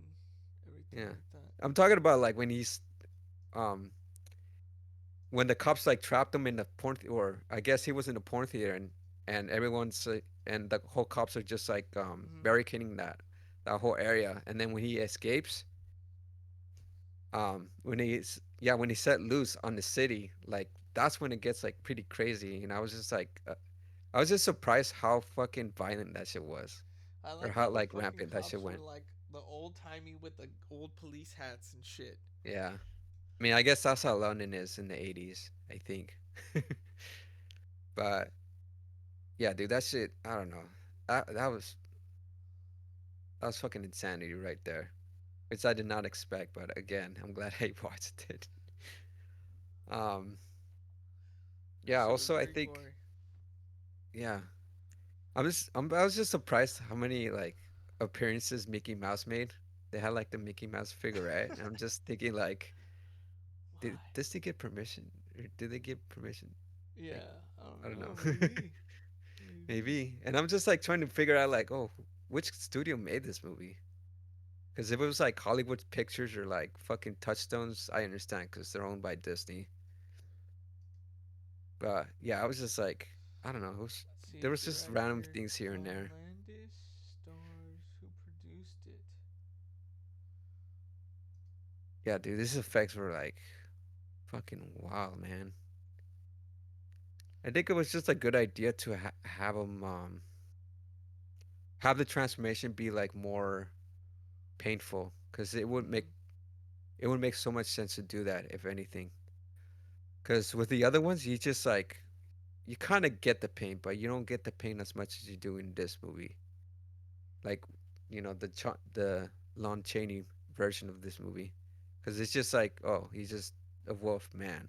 everything yeah. like that. I'm talking about like um, when the cops like trapped him in the or I guess he was in the porn theater, and everyone's and the whole cops are just like Hmm. barricading that whole area, and then when he escapes, when he set loose on the city, like that's when it gets like pretty crazy, and I was just like, I was just surprised how fucking violent that shit was, I or like how how the like fucking rampant that shit cops were went. like the old timey with the old police hats and shit. Yeah, I mean, I guess that's how London is in the '80s, I think. But yeah, dude, that shit, I don't know. That was fucking insanity right there, which I did not expect. But again, I'm glad I watched it. Um, That yeah. shit was Also, I very think, gory. yeah, I was just surprised how many like appearances Mickey Mouse made. They had like the Mickey Mouse figure, right? And I'm just thinking like, did Why? this they get permission? Or did they get permission? Like, Yeah, I I don't don't know. know. Maybe. Maybe. Maybe. And I'm just like trying to figure out like, oh, which studio made this movie? Because if it was like Hollywood Pictures or like fucking Touchstones, I understand because they're owned by Disney. But yeah, I was just like, I don't know. Let's There see. was just random Director things here and John there. Landis. Stars. Who produced it? Yeah, dude, these effects were like fucking wild, man. I think it was just a good idea to have them have the transformation be like more painful because Mm-hmm. it would make so much sense to do that if anything. Because with the other ones, you just like you kind of get the pain, but you don't get the pain as much as you do in this movie. Like, the Lon Chaney version of this movie, because it's just like, oh, he's just a wolf man.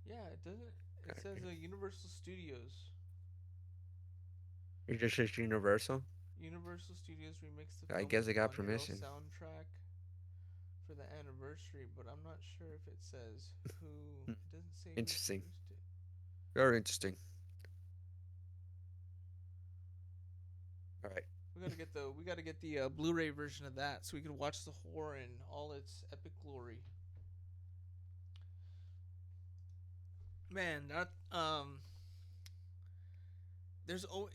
Yeah, it doesn't. It says Universal Studios. It just says Universal. Universal Studios remixed the I film guess with they got monumental permission. soundtrack for the anniversary, but I'm not sure if it says who. Hmm. It doesn't say who Interesting. produced it. Very interesting. All right. We gotta get the Blu-ray version of that so we can watch the horror in all its epic glory. Man, that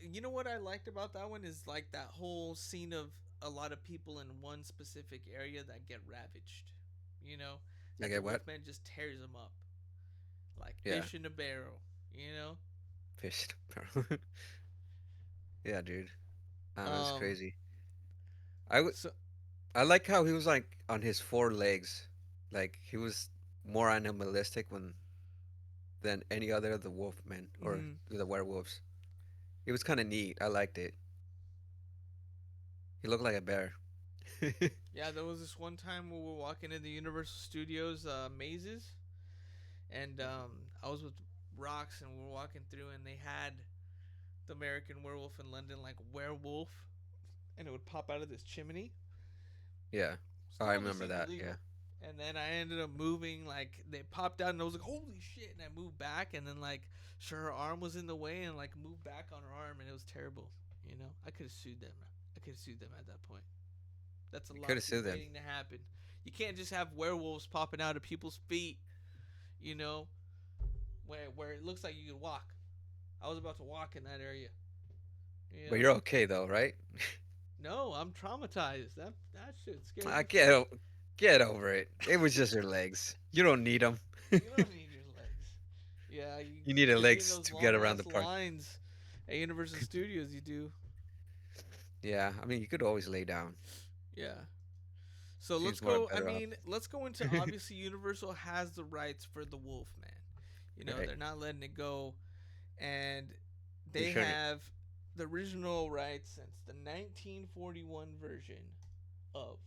you know what I liked about that one is like that whole scene of a lot of people in one specific area that get ravaged. You know, I that the get what? Wolfman just tears them up like Yeah. fish in a barrel. You know. Fish. Bro. Yeah, dude. I don't know. It's Um. crazy. I would. So. I like how he was like on his four legs. Like he was more animalistic than any other of the wolfmen or Mhm. the werewolves. It was kind of neat. I liked it. He looked like a bear. Yeah, there was this one time we were walking in the Universal Studios mazes, and I was with Rocks, and we were walking through, and they had the American Werewolf in London, like werewolf, and it would pop out of this chimney. Yeah. Oh, Still I obviously remember that. Yeah. illegal. And then I ended up moving, like they popped out, and I was like, "Holy shit!" And I moved back, and then like, sure, her arm was in the way, and like moved back on her arm, and it was terrible. You know, I could have sued them. I could have sued them at that point. That's a You could have lawsuit sued them. waiting to happen. You can't just have werewolves popping out of people's feet. You know, where it looks like you could walk. I was about to walk in that area. You But know, you're okay though, right? no, I'm traumatized. That shit scared I the shit. get over it. It was just your legs. You don't need them. You don't need your legs. Yeah, You need the to be in legs those to get long around the ass park. lines at Universal Studios. You do. Yeah, I mean, you could always lay down. Yeah. So let's Seems more go. I better off. mean, let's go into obviously Universal has the rights for the Wolfman. You know, Right. they're not letting it go, and You they shouldn't. have the original rights since the 1941 version of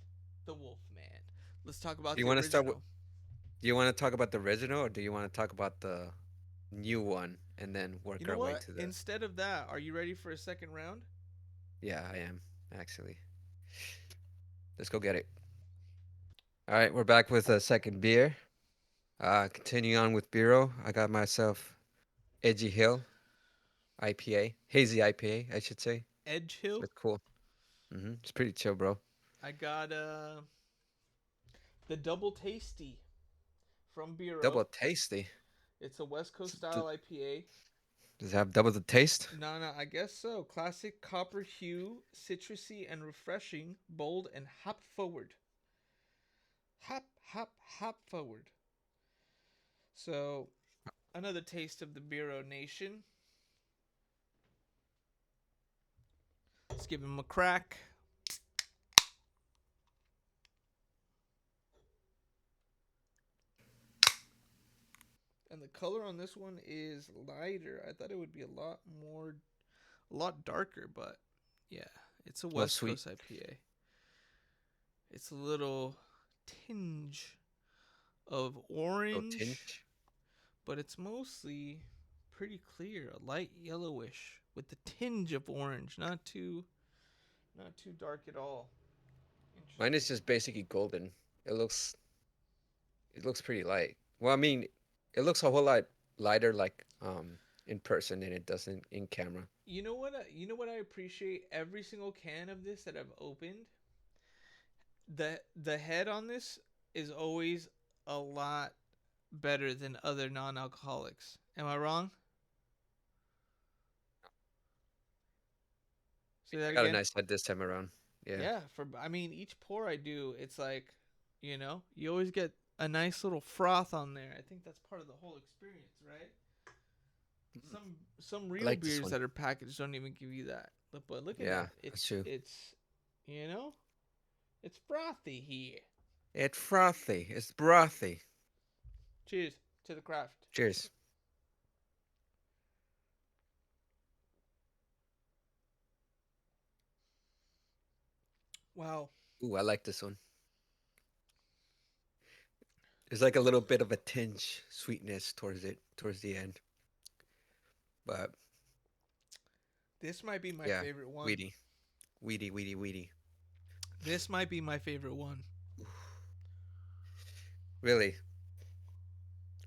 the Wolfman. Let's talk Do about you the want to start with? original. Do you want to talk about the original, or do you want to talk about the new one and then You work know our way what? to the. Instead of that, are you ready for a second round? Yeah, I am actually. Let's go get it. All right, we're back with a second beer. Continuing on with Bureau, I got myself Edgy Hill IPA, hazy IPA, I should say. Edge Hill. It's cool. It's pretty chill, bro. I got the Double Tasty from Double Bureau. tasty. It's a West Coast Does style IPA. it have double the taste? No, no, I guess so. Classic copper hue, citrusy and refreshing, bold and hop forward. Hop, hop, hop forward. So, another taste of the Bureau Nation. Let's give him a crack. And the color on this one is lighter. I thought it would be a lot darker, but yeah, it's a Oh, West sweet. Coast IPA. It's a little tinge of Oh, orange, tinge. but it's mostly pretty clear, a light yellowish with the tinge of orange, not too dark at all. Mine Interesting. is just basically golden. It looks pretty light. Well, I mean, it looks a whole lot lighter like in person than it does in camera. You know what? You know what I appreciate every single can of this that I've opened. The head on this is always a lot better than other non-alcoholics. Am I wrong? Say that I got a again. nice head this time around. Yeah. Yeah, for I mean each pour I do, it's like, you always get a nice little froth on there. I think that's part of the whole experience, right? Some I real like this beers one. that are packaged don't even give you that. But look at Yeah, that. that's true. You know, it's frothy here. It's frothy. It's brothy. Cheers to the craft. Cheers. Wow. Ooh, I like this one. There's like a little bit of a tinge sweetness towards the end. But This might be my yeah, favorite one. weedy. Weedy, weedy, weedy. This might be my favorite one. Really?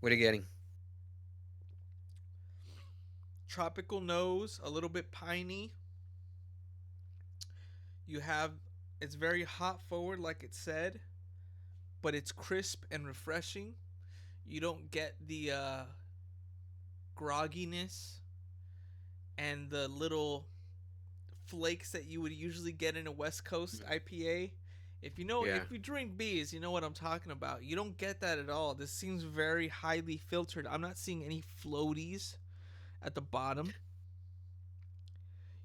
What are you getting? Tropical nose, a little bit piney. You have it's very hot forward like it said, but it's crisp and refreshing. You don't get the grogginess and the little flakes that you would usually get in a West Coast IPA. Yeah, If you drink beers, you know what I'm talking about. You don't get that at all. This seems very highly filtered. I'm not seeing any floaties at the bottom.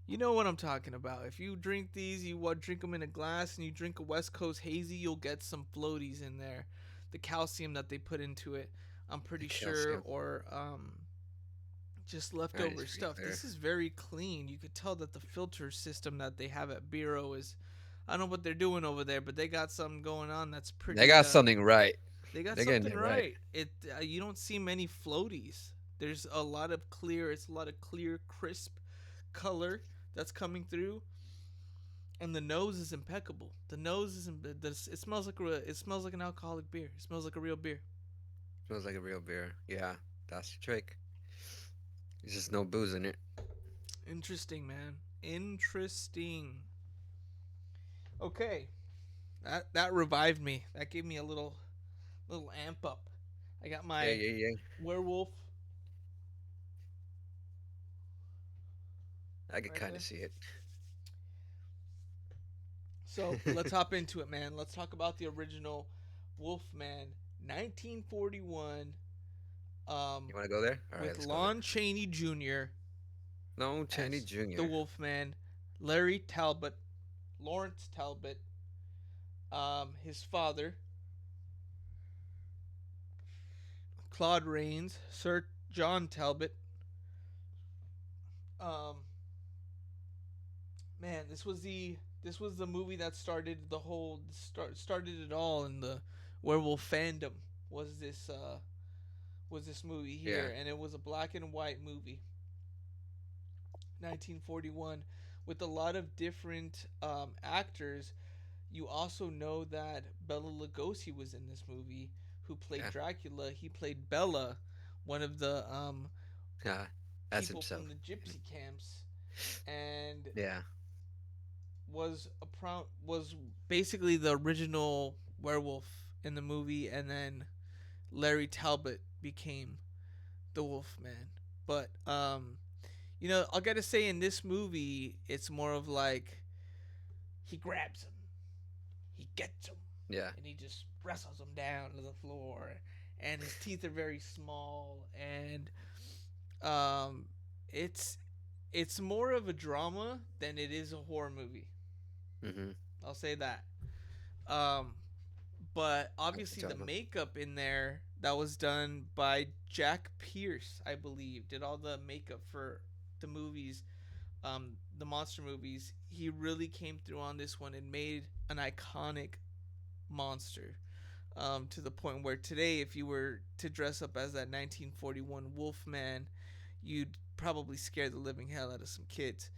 You know what I'm talking about. If you drink these, drink them in a glass and you drink a West Coast hazy, you'll get some floaties in there. The calcium that they put into it, I'm the pretty sure, calcium. or just That is leftover pretty stuff. clear. This is very clean. You could tell that the filter system that they have at Bureau is, I don't know what they're doing over there, but they got something going on that's They pretty. got something right. They got They're getting something it right. right. You don't see many floaties. There's a lot of clear. It's a lot of clear, crisp color that's coming through, and the nose is impeccable. The nose is it smells like an alcoholic beer. It smells like a real beer. Smells like a real beer. Yeah, that's the trick. There's just no booze in it. Interesting, man. Interesting. Okay, that revived me. That gave me a little amp up. I got Yeah, my yeah, yeah. werewolf I could right kind of there. see it. So let's hop into it, man. Let's talk about the original Wolfman, 1941, You want to go there? All right, with let's go there. Lon Chaney Jr. Lon Chaney as the Jr. Wolfman, Larry Talbot, Lawrence Talbot, his father, Claude Rains, Sir John Talbot. Um, man, this was the movie that started started it all in the werewolf fandom. Was this was this movie here, Yeah. and it was a black and white movie, 1941, with a lot of different actors. You also know that Bela Lugosi was in this movie, who played Yeah. Dracula. He played Bela, one of the As people from himself. the gypsy camps, and Yeah. was basically the original werewolf in the movie, and then Larry Talbot became the Wolfman. But I gotta say, in this movie, it's more of like he grabs him, he gets him, Yeah. and he just wrestles him down to the floor, and his teeth are very small, and um, it's it's more of a drama than it is a horror movie. Mm-hmm. I'll say that. Um, but I can obviously tell the them. makeup in there that was done by Jack Pierce, I believe, did all the makeup for the movies, the monster movies. He really came through on this one and made an iconic monster. To the point where today, if you were to dress up as that 1941 Wolfman, you'd probably scare the living hell out of some kids,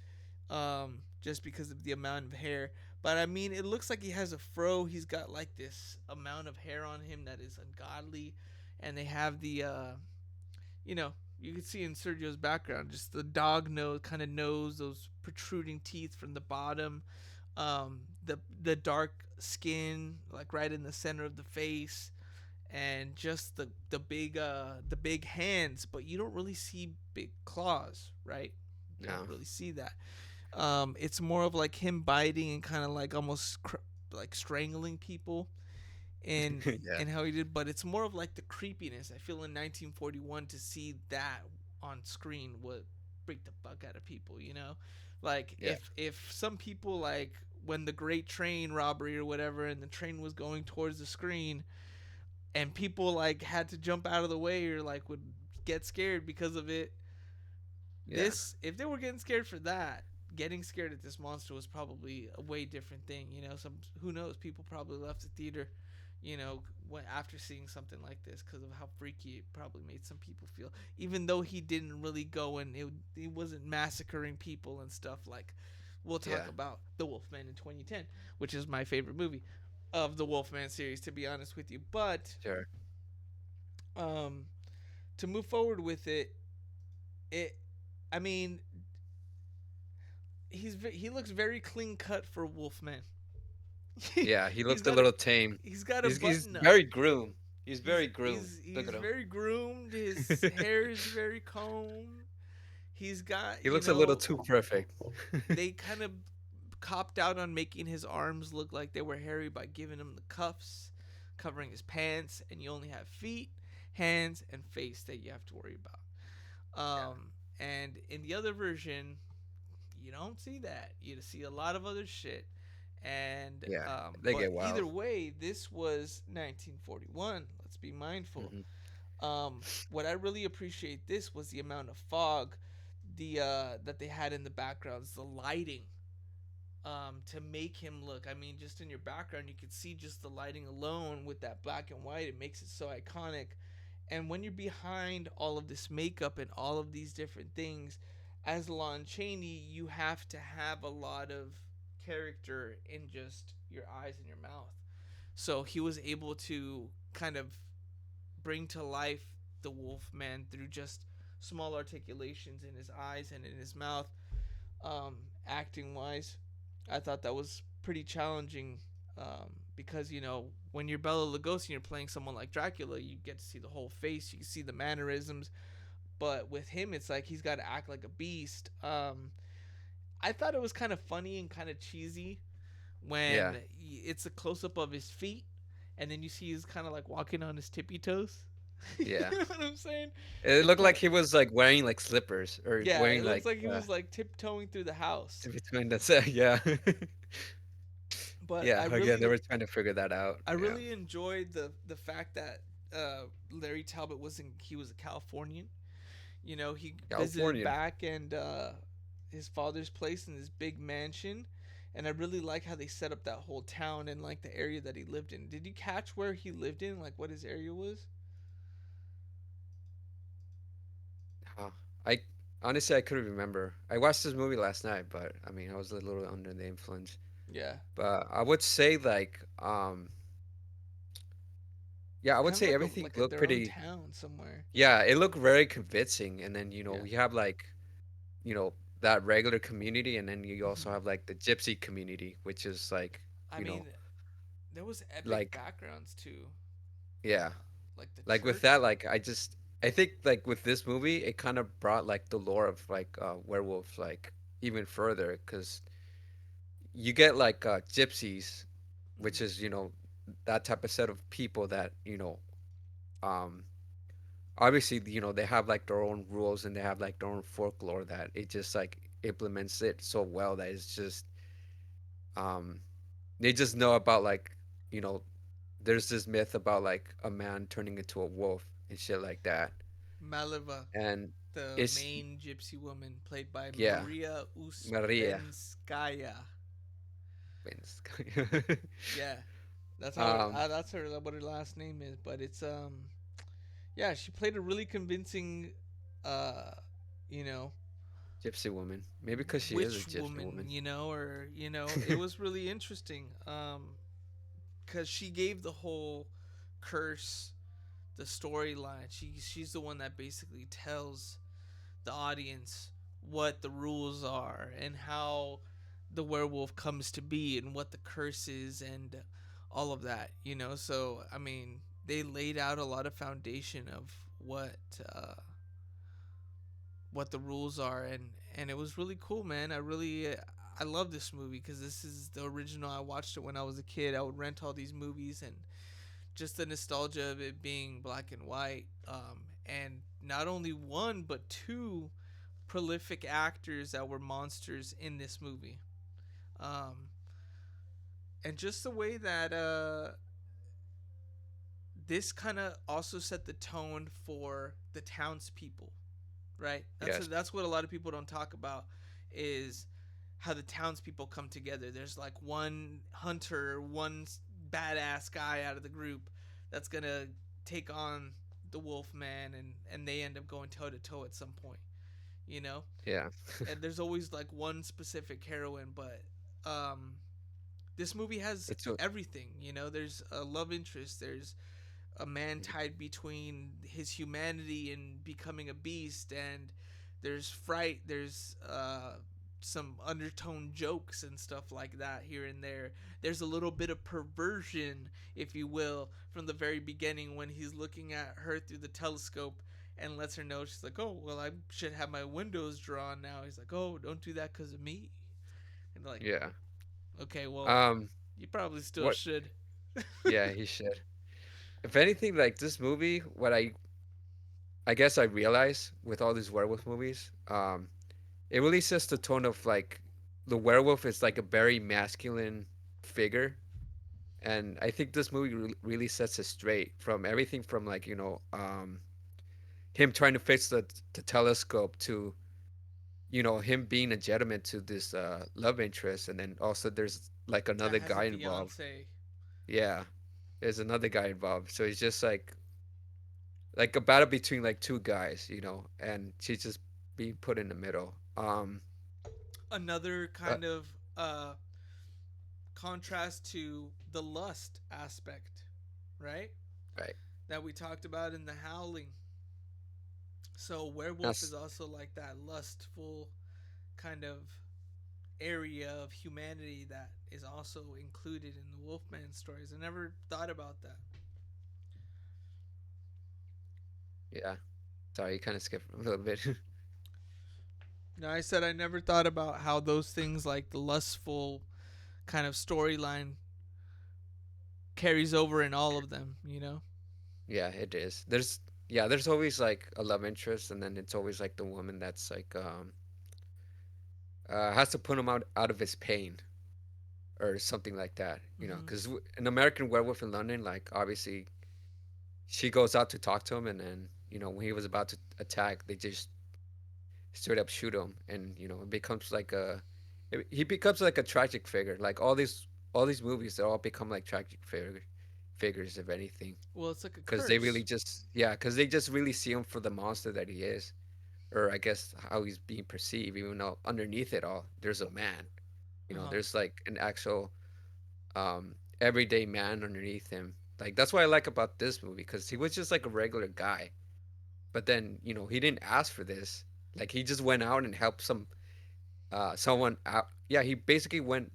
just because of the amount of hair. But I mean, it looks like he has a fro. He's got like this amount of hair on him that is ungodly, and they have you can see in Sergio's background just the dog nose, kind of nose, those protruding teeth from the bottom, the dark skin like right in the center of the face, and just the big hands, but you don't really see big claws, right? You don't No. really see that. It's more of like him biting and kind of like almost like strangling people in Yeah. how he did, but it's more of like the creepiness. I feel in 1941 to see that on screen would freak the fuck out of people, like Yeah. if some people, like when the Great Train Robbery or whatever, and the train was going towards the screen, and people like had to jump out of the way or like would get scared because of it. Yeah. This, if they were getting scared for that, getting scared at this monster was probably a way different thing. Some, who knows, people probably left the theater, when after seeing something like this, because of how freaky it probably made some people feel. Even though he didn't really go and he wasn't massacring people and stuff. Like, we'll talk Yeah. about The Wolfman in 2010, which is my favorite movie of the Wolfman series, to be honest with you. But Sure. um, to move forward with it, it, I mean, he looks very clean cut for Wolfman. Yeah. He he's looks a got a little tame. he's got a He's button up. very groomed. He's very groomed. Look He's at him. very groomed. His hair is very combed. He's got, He looks a little too perfect. they kind of copped out on making his arms look like they were hairy by giving him the cuffs, covering his pants, and you only have feet, hands, and face that you have to worry about. Yeah. And in the other version, you don't see that. You see a lot of other shit. And Yeah. They but get either wild. way, this was 1941. Let's be mindful. Hmm. What I really appreciate this was the amount of fog, the that they had in the backgrounds, the lighting, to make him look. I mean, just in your background, you could see just the lighting alone with that black and white. It makes it so iconic. And when you're behind all of this makeup and all of these different things, as Lon Chaney, you have to have a lot of character in just your eyes and your mouth. So he was able to kind of bring to life the Wolfman through just small articulations in his eyes and in his mouth, acting wise. I thought that was pretty challenging, because when you're Bela Lugosi and you're playing someone like Dracula, you get to see the whole face, you can see the mannerisms. But with him, it's like he's got to act like a beast. I thought it was kind of funny and kind of cheesy Yeah. when it's a close up of his feet, and then you see he's kind of like walking on his tippy toes. You Yeah. know what I'm saying? It It's looked kind like of, he was like wearing like slippers or yeah. wearing It looks like like he was like tiptoeing through the house. in between the set. Yeah. But Yeah. Again, they were trying to figure that out. I Yeah. really enjoyed the fact that Larry Talbot he was a Californian. He visited Californian. back and his father's place in this big mansion, and I really like how they set up that whole town and like the area that he lived in. Did you catch where he lived in, like what his area was? I honestly I couldn't remember. I watched this movie last night, but I mean I was a little under the influence. Yeah, But I would say yeah, I would kind of say like everything looked their own pretty. town somewhere. Yeah, it looked very convincing. And then Yeah. we have like you know that regular community, and then you also Hmm. have like the gypsy community, which is like I you know mean, there was epic like backgrounds too, yeah, like the like with church. that I think like with this movie it kind of brought like the lore of like werewolf like even further because you get like gypsies, which Hmm. is that type of set of people that um obviously they have like their own rules and they have like their own folklore that it just like implements it so well that it's just um they just know about like you know there's this myth about like a man turning into a wolf and shit like that. Maleva, And the it's main gypsy woman, played by yeah, Maria Maria Uspenskaya. wins. Yeah, that's how um that's her what her last name is. But it's yeah, she played a really convincing, uh, you know, gypsy woman, maybe because she is a witch gypsy woman. woman. Or it was really interesting. Because she gave the whole curse the storyline. She's the one that basically tells the audience what the rules are and how the werewolf comes to be and what the curse is and all of that. So I mean, they laid out a lot of foundation of uh, what the rules are, and it was really cool, man. I love this movie because this is the original. I watched it when I was a kid. I would rent all these movies, and just the nostalgia of it being black and white, and not only one but two prolific actors that were monsters in this movie, um, and just the way that this kind of also set the tone for the townspeople, right? Yes. That's what a lot of people don't talk about, is how the townspeople come together. There's like one hunter, one badass guy out of the group that's gonna take on the Wolfman, and they end up going toe to toe at some point. You know, Yeah. and there's always like one specific heroine, but um, this movie has it's a, everything. There's a love interest. There's a man tied between his humanity and becoming a beast, and there's fright. There's some undertone jokes and stuff like that here and there. There's a little bit of perversion, if you will, from the very beginning when he's looking at her through the telescope and lets her know. She's like, oh, well, I should have my windows drawn now. He's like, oh, don't do that because of me. And like, yeah. okay, well, um you probably still what should. yeah, he should. If anything, like this movie, what I guess I realize with all these werewolf movies, it really sets the tone of like the werewolf is like a very masculine figure. And I think this movie really sets it straight from everything from like him trying to fix the telescope to him being a gentleman to this love interest, and then also there's like That another has a guy involved. fiance. Yeah, there's another guy involved, so it's just like a battle between like two guys, and she's just being put in the middle. Another Uh, kind of contrast to the lust aspect, right? right. That we talked about in the Howling. So werewolf is That's also like that lustful kind of area of humanity that is also included in the Wolfman stories. I never thought about that. yeah. Sorry, you kind of skipped a little bit. Now I said I never thought about how those things like the lustful kind of storyline carries over in all of them. Yeah, it is. There's always like a love interest, and then it's always like the woman that's like has to put him out of his pain or something like that. Mm-hmm. Because an American Werewolf in London, like obviously she goes out to talk to him, and then when he was about to attack, they just straight up shoot him, and it becomes like he becomes like a tragic figure. Like all these movies, they all become like tragic figures, if anything, Well, it's like a because they really curse. just yeah, because they just really see him for the monster that he is. or I guess how he's being perceived, even though underneath it all, there's a man. You know, Uh-huh. there's like an actual everyday man underneath him. Like that's what I like about this movie because he was just like a regular guy, but then he didn't ask for this. Like he just went out and helped someone out. Yeah, he basically went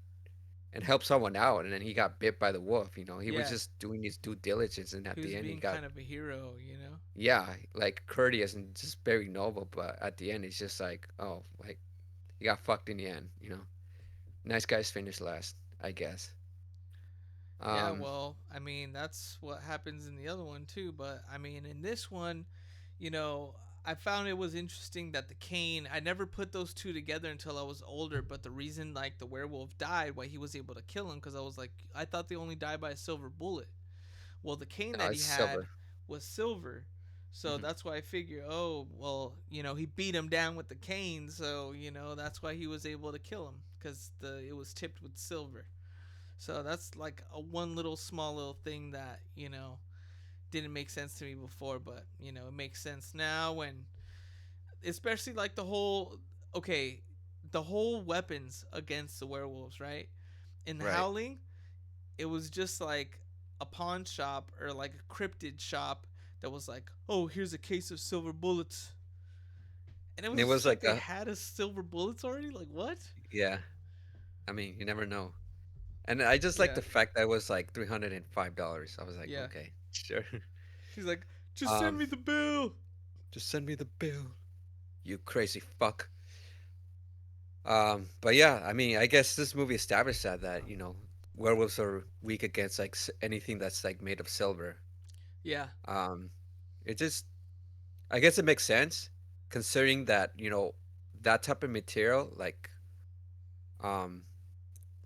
and helped someone out, and then he got bit by the wolf. He was Yeah. just doing his due diligence, and He at was the end he being got, kind of a hero, you know? yeah, like courteous and just very noble. But at the end, it's just like, oh, like he got fucked in the end. Nice guys finish last, I guess. Yeah, Um, well, I mean, that's what happens in the other one too, but I mean, in this one, you know, I found it was interesting that the cane, I never put those two together until I was older, but the reason like the werewolf died, why he was able to kill him cuz I was like I thought they only died by a silver bullet. Well, the cane that he it's had silver. was silver. So Hmm. that's why I figure, oh, well, he beat him down with the cane, so, that's why he was able to kill him cuz the it was tipped with silver. So that's like a one little small little thing that, didn't make sense to me before, but, it makes sense now when especially like okay, the whole weapons against the werewolves, right? In Right. Howling, it was just like a pawn shop or like a cryptid shop that was like, "Oh, here's a case of silver bullets." And it And was it was just like like they had a silver bullets already? Like, what? yeah. I mean, you never know. And I just like Yeah. the fact that it was like $305. I was like, Yeah. okay, sure. He's like, "Just send Um, me the bill." just send me the bill, you crazy fuck. But yeah, I mean, I guess this movie established that werewolves are weak against like anything that's like made of silver. Yeah. Um, it just, I guess it makes sense considering that that type of material, um,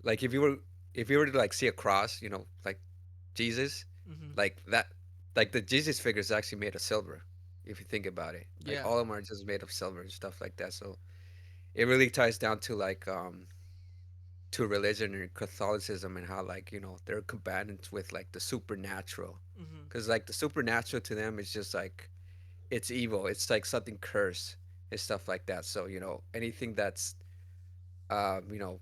like if you were to like see a cross like Jesus, Mhm. like that, like the Jesus figure is actually made of silver. If you think about it, like Yeah. all of them are just made of silver and stuff like that. So it really ties down to to religion and Catholicism and how they're combatants with like the supernatural, Mhm. because like the supernatural to them is just like it's evil. It's like something cursed and stuff like that. So anything that's um, you know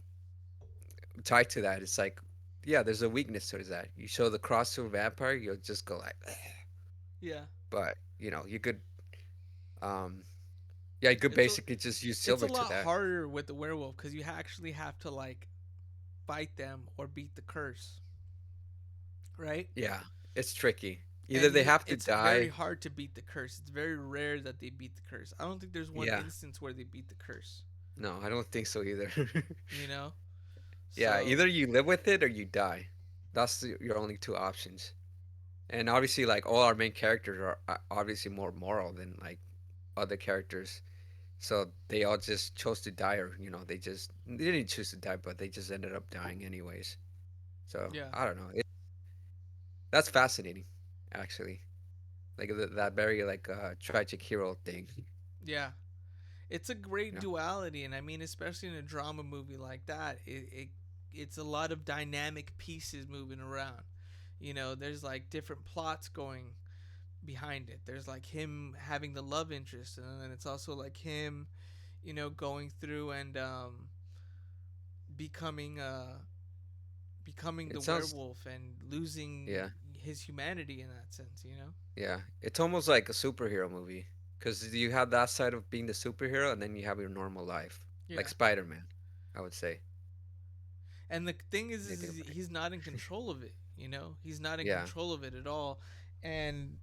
tied to that, it's like yeah, there's a weakness towards that. You show the cross to a vampire, you'll just go like, Yeah. but you could um yeah, you could It's a basically just use it's a silver to lot that. harder with the werewolf cuz you actually have to like fight them or beat the curse, right? Yeah, it's tricky. Either And they have to it's very die. hard to beat the curse. It's very rare that they beat the curse. I don't think there's one Yeah, instance where they beat the curse, no, I don't think so either. you know? Yeah, So, either you live with it or you die. That's your only two options. And obviously, like all our main characters are obviously more moral than like other characters. So they all just chose to die, or they didn't choose to die, but they just ended up dying anyways. So yeah. I don't know. That's fascinating, actually. Like that very like tragic hero thing. Yeah. It's a great You know? duality, and I mean, especially in a drama movie like that, it's a lot of dynamic pieces moving around. There's like different plots going behind it. There's like him having the love interest, and then it's also like him, going through and becoming becoming the It sounds werewolf and losing yeah, his humanity in that sense. yeah. It's almost like a superhero movie because you have that side of being the superhero, and then you have your normal life, like Yeah. Spider-Man, I would say. And the thing Thinking is about it. he's not in control of it. He's not in Yeah, control of it at all. And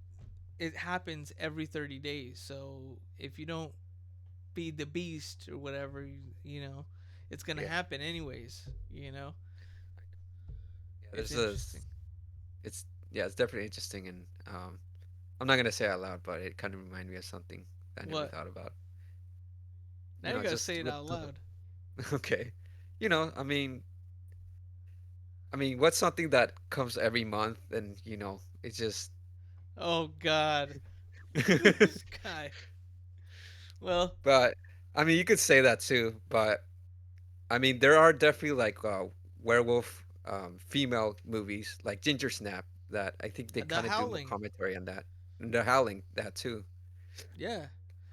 it happens every 30 days. So if you don't feed the beast or whatever, it's going to yeah, happen anyways. yeah. It's interesting. It's definitely interesting, and I'm not gonna say it out loud, but it kind of reminded me of something I never What? thought about. Now you got to say Just it with out the loud. okay, I mean, what's something that comes every month, and it's just. Oh god. This guy. Well, But I mean, you could say that too, but I mean, there are definitely like werewolf female movies like Ginger Snap that I think they the kind of do more howling. commentary on that. And The Howling, that too. Yeah.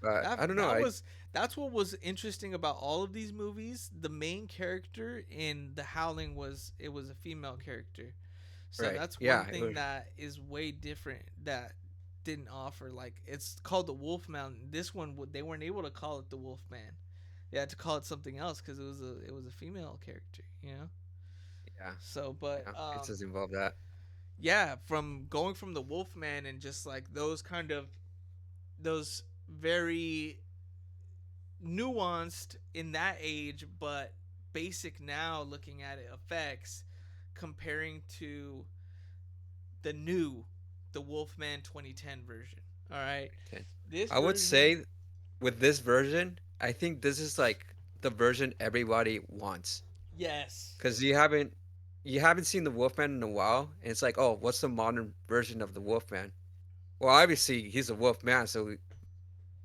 But I don't know. That was that's what was interesting about all of these movies. The main character in The Howling was it was a female character. So Right. that's one Yeah. It thing was, that is way different that didn't offer. Like it's called the Wolfman. This one they weren't able to call it the Wolfman. They had to call it something else because it was a female character. You know. yeah. So, but Yeah. It does involve that. yeah, from going from the Wolfman and just like those kind of those very nuanced in that age, but basic now looking at it effects comparing to the new the Wolfman 2010 version. All right. Okay. This I would version, say with this version, I think this is like the version everybody wants. yes. Because you haven't seen the Wolfman in a while, and it's like, oh, what's the modern version of the Wolfman? Well, obviously he's a Wolfman, so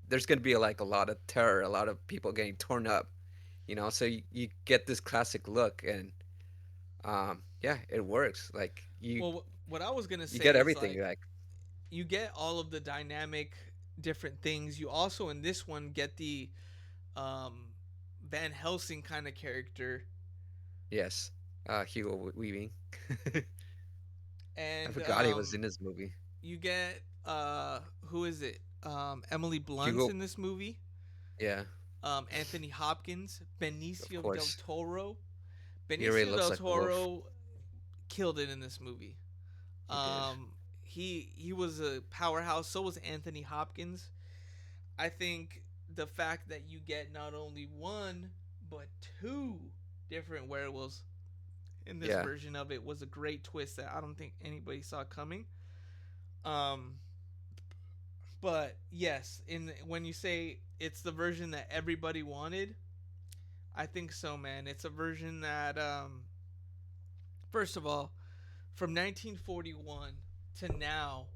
there's gonna be like a lot of terror, a lot of people getting torn up, you know. So you get this classic look, and yeah, it works. Like Well, what I was going to you say get is everything. like Like you get all of the dynamic different things. You also in this one get the um Van Helsing kind of character yes, Hugo Weaving. I and forgot he was in this movie. you get who is it? Emily Blunt's Hugo, in this movie. yeah, Anthony Hopkins, of Benicio del course. Toro. He already Benicio looks del like a wolf. Toro killed it in this movie. He did. He was a powerhouse. So was Anthony Hopkins. I think the fact that you get not only one but two different werewolves in this Yeah, version of it was a great twist that I don't think anybody saw coming. Um, but yes, in when you say it's the version that everybody wanted, I think so, man. It's a version that first of all, from 1941 to now,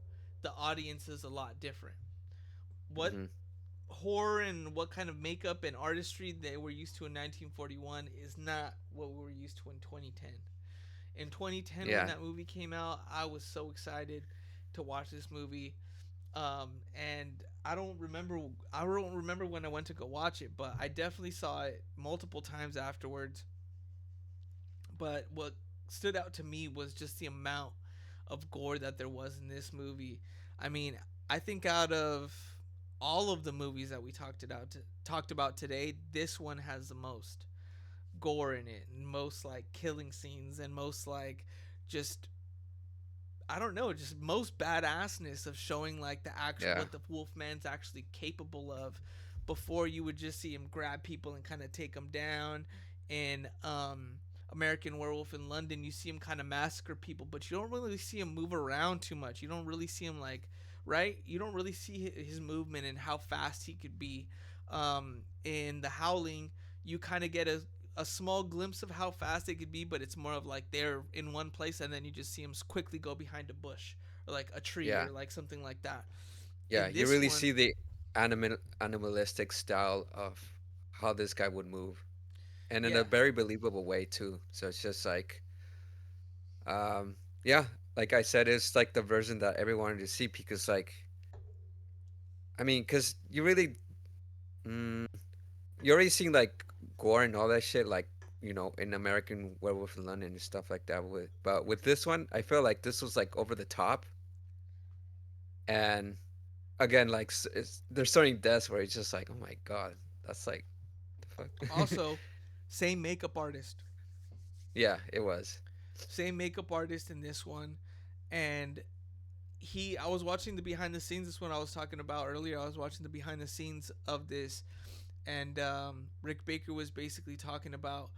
the audience is a lot different. What hmm horror and what kind of makeup and artistry they were used to in 1941 is not what we were used to in 2010. In 2010, when yeah, that movie came out, I was so excited to watch this movie. And I don't remember when I went to go watch it, but I definitely saw it multiple times afterwards. But what stood out to me was just the amount of gore that there was in this movie. I mean, I think out of all of the movies that we talked about today, this one has the most gore in it, and most like killing scenes, and most like just I don't know, just most badassness of showing like the actual yeah, what the Wolfman's actually capable of. Before you would just see him grab people and kind of take them down. In American Werewolf in London, you see him kind of massacre people, but you don't really see him move around too much. You don't really see him like right. You don't really see his movement and how fast he could be. In the Howling, you kind of get a small glimpse of how fast they could be, but it's more of like they're in one place and then you just see them quickly go behind a bush or like a tree yeah, or like something like that. yeah. In You this really see one, the animalistic style of how this guy would move, and in a yeah. very believable way too. So it's just like, yeah, like I said, it's like the version that everyone wanted to see because, like, I mean, because you really, mm, you already seen like gore and all that shit, like in American Werewolf in London and stuff like that. But with this one, I feel like this was like over the top, and again, like there's certain deaths where it's just like, oh my god, that's like the fuck. Also, same makeup artist. Yeah, it was. Same makeup artist in this one. And I was watching the behind the scenes. This one I was talking about earlier. I was watching the behind the scenes of this, and Rick Baker was basically talking about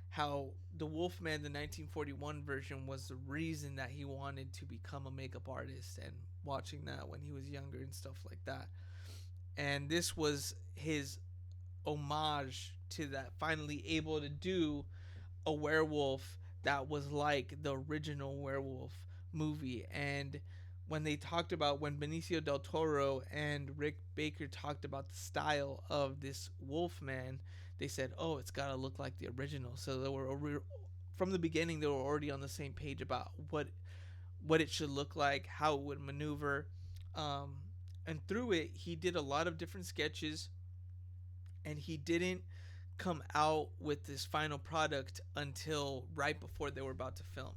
how the Wolfman, the 1941 version, was the reason that he wanted to become a makeup artist, and watching that when he was younger and stuff like that. And this was his homage to that, finally able to do a werewolf that was like the original werewolf movie. And when they talked about when Benicio del Toro and Rick Baker talked about the style of this Wolfman, they said, "Oh, it's got to look like the original." So they were from the beginning they were already on the same page about what it should look like, how it would maneuver. Um, And through it, he did a lot of different sketches, and he didn't come out with this final product until right before they were about to film.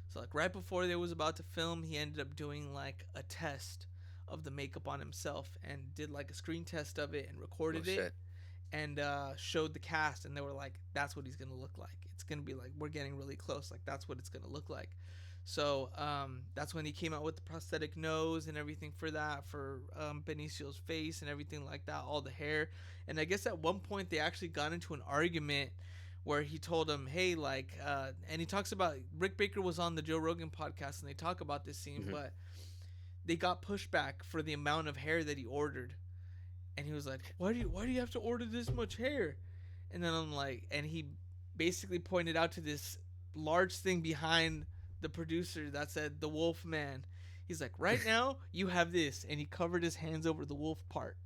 So like right before they was about to film, he ended up doing like a test of the makeup on himself and did like a screen test of it and Oh recorded it shit. and showed the cast, and they were like, "That's what he's gonna look like. It's gonna be like we're getting really close. Like that's what it's gonna look like." So that's when he came out with the prosthetic nose and everything for that, for Benicio's face and everything like that, all the hair. And I guess at one point they actually got into an argument where he told him, "Hey, like," and he talks about Rick Baker was on the Joe Rogan podcast, and they talk about this scene, Hmm. but they got pushback for the amount of hair that he ordered, and he was like, "Why do you have to order this much hair?" And then I'm like, and he basically pointed out to this large thing behind the producer that said the Wolfman. He's like, "Right now you have this," and he covered his hands over the wolf part.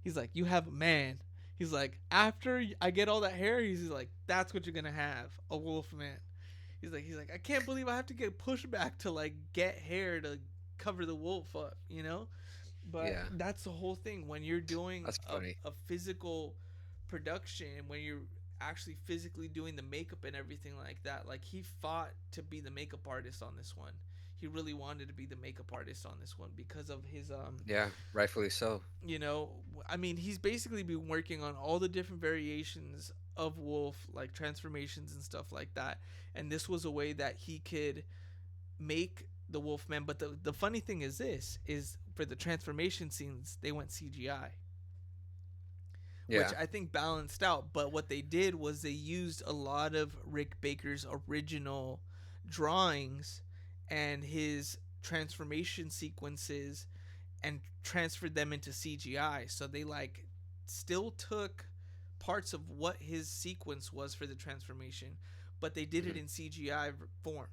He's like, "You have a man." He's like, "After I get all that hair," he's like, "That's what you're gonna have, a wolf man." He's like, "I can't believe I have to get pushback to like get hair to cover the wolf up, you know?" But Yeah, that's the whole thing when you're doing that's funny. a physical production, when you're actually physically doing the makeup and everything like that. Like he fought to be the makeup artist on this one. He really wanted to be the makeup artist on this one because of his Yeah, rightfully so. I mean, he's basically been working on all the different variations of wolf, like transformations and stuff like that. And this was a way that he could make the Wolfman. But the funny thing is this is for the transformation scenes, they went CGI, which Yeah. I think balanced out. But what they did was they used a lot of Rick Baker's original drawings and his transformation sequences and transferred them into CGI. So they like still took parts of what his sequence was for the transformation, but they did it Hmm. in CGI form,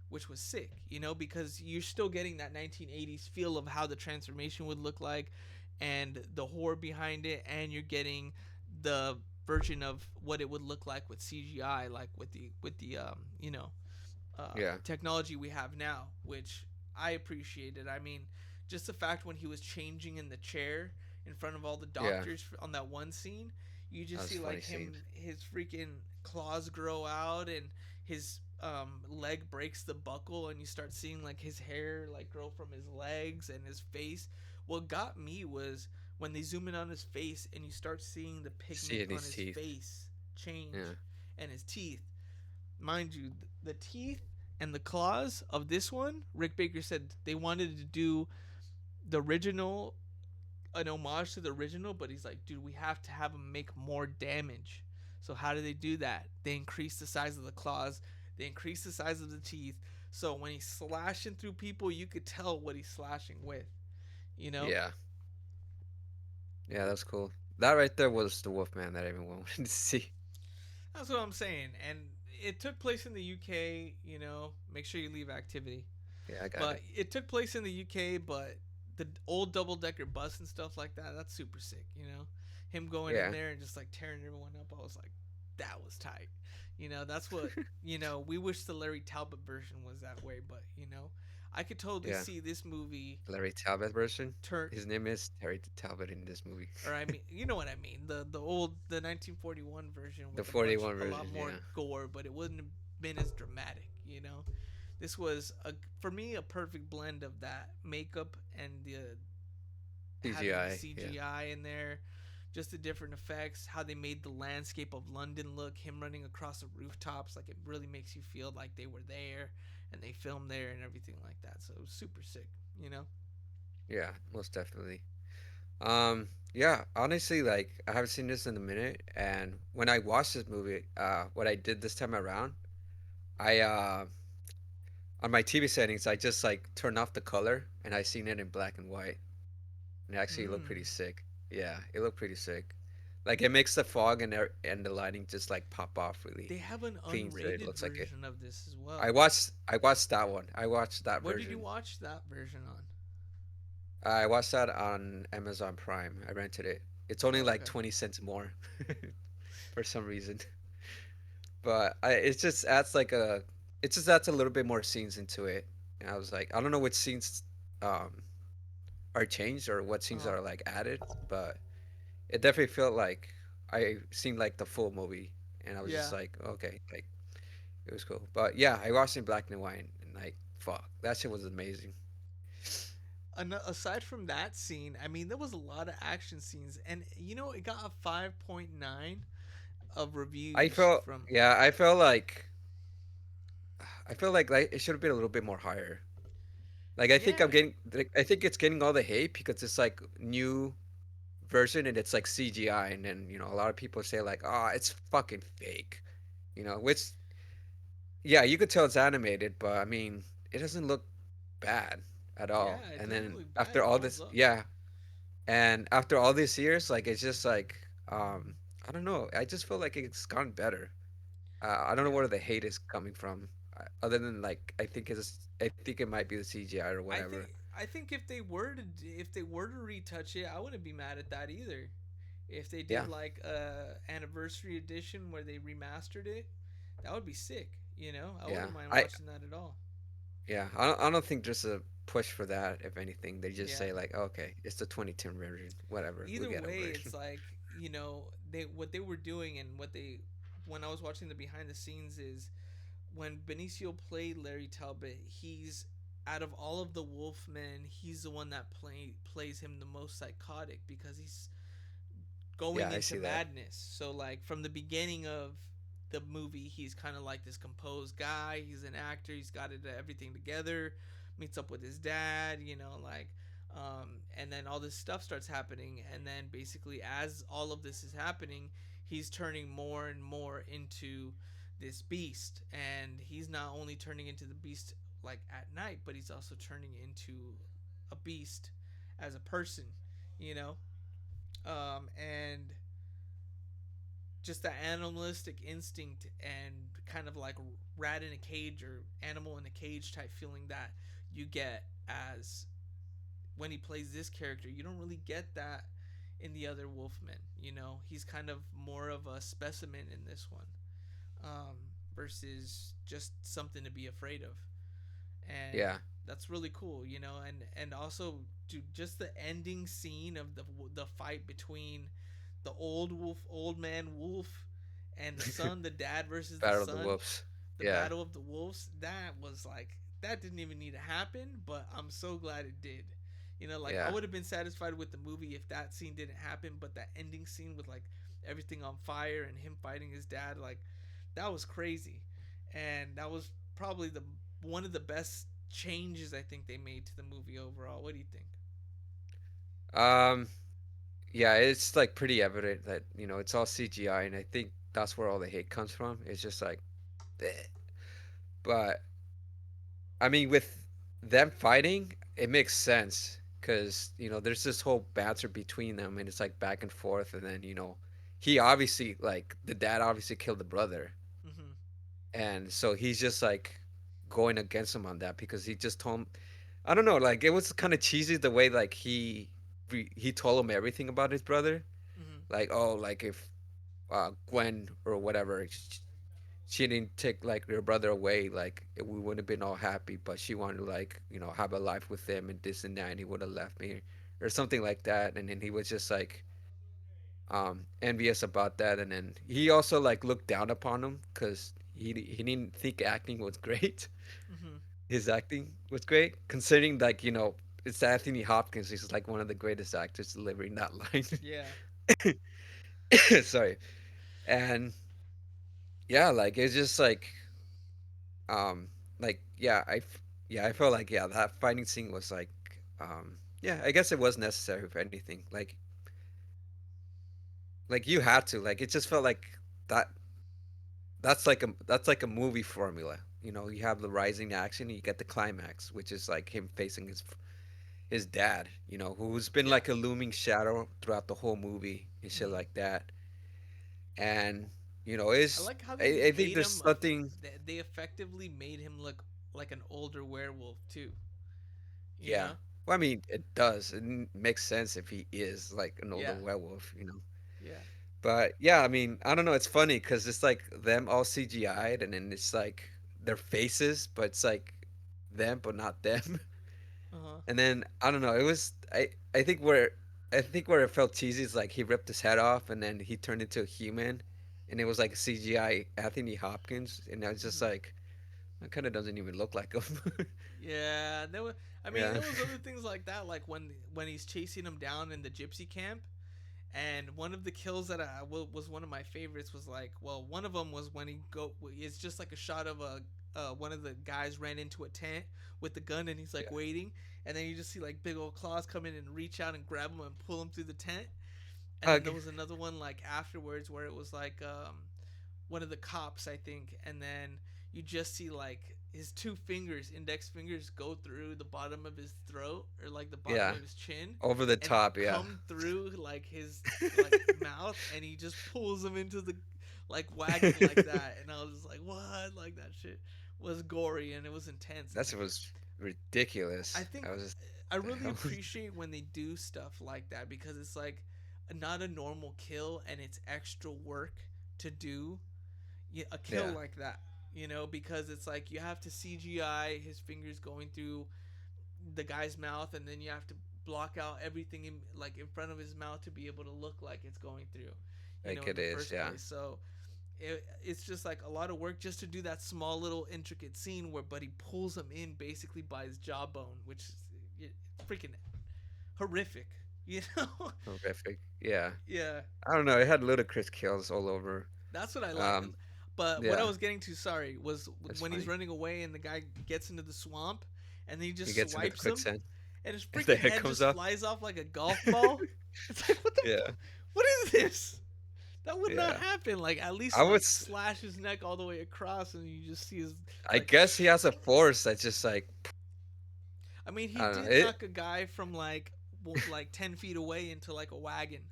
which was sick, because you're still getting that 1980s feel of how the transformation would look like and the horror behind it, and you're getting the version of what it would look like with CGI, like Yeah. technology we have now, which I appreciated. I mean, just the fact when he was changing in the chair in front of all the Yeah. doctors on that one scene, you That just was a see funny like scene. his freaking claws grow out, and his leg breaks the buckle, and you start seeing like his hair like grow from his legs and his face. What got me was when they zoom in on his face and you start seeing the pigment Seeing on his his teeth. face Yeah. change and his teeth. Mind you, the teeth and the claws of this one, Rick Baker said they wanted to do the original, an homage to the original, but he's like, dude, we have to have him make more damage. So how do they do that? They increase the size of the claws, they increase the size of the teeth. So when he's slashing through people, you could tell what he's slashing with, you know? Yeah. Yeah, that's cool. That right there was the Wolfman that everyone wanted to see. That's what I'm saying. And it took place in the UK, make sure you leave activity. Yeah, I got But it. it took place in the UK, but the old double decker bus and stuff like that, that's super sick. Him going in Yeah. there and just like tearing everyone up, I was like, that was tight. That's what we wish the Larry Talbot version was that way, but I could totally Yeah. see this movie Larry Talbot version. turn, His name is Terry Talbot in this movie. or I mean, you know what I mean, the 1941 version The with 41 a lot version, more yeah. gore, but it wouldn't have been as dramatic. This was for me a perfect blend of that makeup and the having the CGI, yeah. CGI in there, just the different effects, how they made the landscape of London look, him running across the rooftops, like it really makes you feel like they were there and they filmed there and everything like that. So it was super sick. Yeah, most definitely. Yeah, honestly, like I haven't seen this in a minute, and when I watched this movie, what I did this time around, I on my TV settings, I just like turned off the color and I seen it in black and white. And it actually looked pretty Mm. sick. Yeah, it looked pretty sick. Like it makes the fog and the lighting just like pop off really They have an clean, so it unrated looks like it. version of this as I well. watched I watched that one. I watched that Where did you version. watch that version on? I watched that on Amazon Prime. I rented it. It's only Oh, like okay. 20 cents more for some reason. But it just adds like it just adds a little bit more scenes into it. And I was like, I don't know which scenes um are changed or what scenes Uh, are like added, but it definitely felt like I seen like the full movie, and I was just yeah. like, okay, like it was cool. But yeah, I watched it in black and white, and like fuck, that shit was amazing. Aside from that scene, I mean, there was a lot of action scenes, and it got a 5.9 of I reviews felt from. yeah, I feel like it should have been a little bit more higher. Like I think I'm Yeah, getting like, I think it's getting all the hate because it's like new version and it's like CGI, and then a lot of people say like, "Oh, it's fucking fake," which yeah, you could tell it's animated, but I mean, it doesn't look bad at all. yeah, it And doesn't then look bad. after It all holds this, up. yeah, and after all these years, like it's just like, I don't know. I just feel like it's gone better. I don't know Yeah, where the hate is coming from, other than like I think it might be the CGI or whatever. I think if they were to retouch it, I wouldn't be mad at that either. If they did Yeah, like a anniversary edition where they remastered it, that would be sick. I yeah. wouldn't mind I watching that at all. Yeah, I don't think there's a push for that. If anything, they just Yeah. say like, okay, it's the 2010 version, whatever, we Either get over way, it. it's like they what they were doing and what they when I was watching the behind the scenes is when Benicio played Larry Talbot, he's out of all of the Wolfmen, he's the one that plays him the most psychotic because he's Yeah, going I into see that. madness. So like from the beginning of the movie, he's kind of like this composed guy. He's an actor. He's got everything together. Meets up with his dad. And then all this stuff starts happening. And then basically, as all of this is happening, he's turning more and more into this beast. And he's not only turning into the beast like at night, but he's also turning into a beast as a person. You know, and just that animalistic instinct and kind of like rat in a cage or animal in a cage type feeling that you get as when he plays this character. You don't really get that in the other Wolfmen. He's kind of more of a specimen in this one, versus just something to be afraid of. And Yeah, that's really cool, and also just the ending scene of the fight between the old man wolf and the son, the dad versus the Battle of the son, Wolves. the Yeah, battle of the wolves. That was like that didn't even need to happen, but I'm so glad it did. Like I yeah. would have been satisfied with the movie if that scene didn't happen, but that ending scene with like everything on fire and him fighting his dad, like that was crazy. And that was probably the one of the best changes I think they made to the movie overall. What do you think? Um, yeah, it's like pretty evident that it's all CGI, and I think that's where all the hate comes from. It's just like, bleh. But I mean, with them fighting, it makes sense because there's this whole banter between them, and it's like back and forth, and then he obviously like the dad obviously killed the brother, Mm-hmm. and so he's just like going against him on that because he just told him, I don't know, like it was kind of cheesy the way like he told him everything about his brother, Mm-hmm. like, oh, like if Gwen or whatever, she didn't take like your brother away, like we would have been all happy, but she wanted to like have a life with him and this and that, and he would have left me or something like that, and then he was just like envious about that, and then he also like looked down upon him because he didn't think acting was great. Mm-hmm. His acting was great considering like it's Anthony Hopkins. He's like one of the greatest actors delivering that line. Yeah. Sorry. And yeah, like it's just um yeah, I felt like yeah, that fighting scene was like yeah, I guess it was necessary if anything. Like you had to, like it just felt like that that's like a movie formula. You have the rising action, you get the climax, which is like him facing his dad, who's been Yeah. like a looming shadow throughout the whole movie and shit Mm-hmm. like that. And I it's like how they I think made there's him. something. They effectively made him look like an older werewolf too. You Yeah. know? Well, I mean, it does. Makes sense if he is like an older Yeah. werewolf. Yeah. But yeah, I mean, I don't know. It's funny because it's like them all CGI'd, and then it's like their faces, but it's like them, but not them. Uh huh. And then I don't know. It was I think where it felt cheesy is like he ripped his head off and then he turned into a human, and it was like CGI Anthony Hopkins, and I was just Hmm. like, that kind of doesn't even look like him. Yeah, there was. I mean, Yeah, there was other things like that, like when he's chasing him down in the gypsy camp. And one of the kills that was one of my favorites was like, well, one of them was when he go. It's just like a shot of a one of the guys ran into a tent with the gun and he's like yeah. waiting, and then you just see like big old claws come in and reach out and grab him and pull him through the tent. And then Hug. there was another one like afterwards where it was like one of the cops, I think, and then you just see like his two fingers, index fingers, go through the bottom of his throat or like the bottom Yeah, of his chin, over the and top. Yeah, come through like his like mouth, and he just pulls him into the like wagon like that, and I was just like, what? Like that shit was gory and it was intense, and that was ridiculous. I think I was just, I the really hell. appreciate when they do stuff like that because it's like not a normal kill and it's extra work to do a kill Yeah, like that, because it's like you have to CGI his fingers going through the guy's mouth, and then you have to block out everything in like in front of his mouth to be able to look like it's going through, like in it the is. first Yeah, place. So it's just like a lot of work just to do that small little intricate scene where Buddy pulls him in basically by his jawbone, which is freaking horrific, you know? horrific. Yeah, Yeah, I don't know. It had ludicrous kills all over. that's what I like. Um, But what I yeah, was getting to, sorry, was that's when he's funny. running away and the guy gets into the swamp, and then he He just gets into the swipes him, quicksand, and his and the freaking head head comes just off. flies off like a golf ball. It's like Yeah, what is this? That would not yeah. happen. Like at I least like was. slash his neck all the way across, and you just see his I like. guess he has a force that's just like, I mean, he I don't know. did knock a guy from like 10 feet away into like a wagon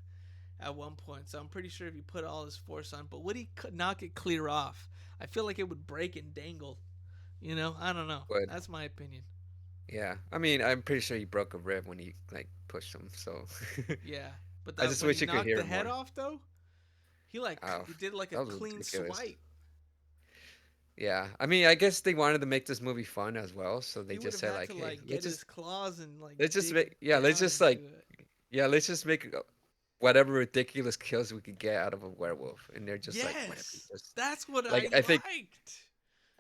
at one point. So I'm pretty sure if he put all his force on, but would he knock it clear off? I feel like it would break and dangle. I don't know. But That's my opinion. yeah, I mean, I'm pretty sure he broke a rib when he like pushed him. So Yeah, but I that just when he wish you could knocked hear the it head more. off though, Oh, he did like a that was clean ridiculous. swipe. Yeah, I mean, I guess they wanted to make this movie fun as well, so they He would just have said had like, to hey, like get his claws and like let's just dig make yeah, let's down just into like it. yeah, let's just make whatever ridiculous kills we could get out of a werewolf, and they're just like whatever, Yes, just that's what I like liked.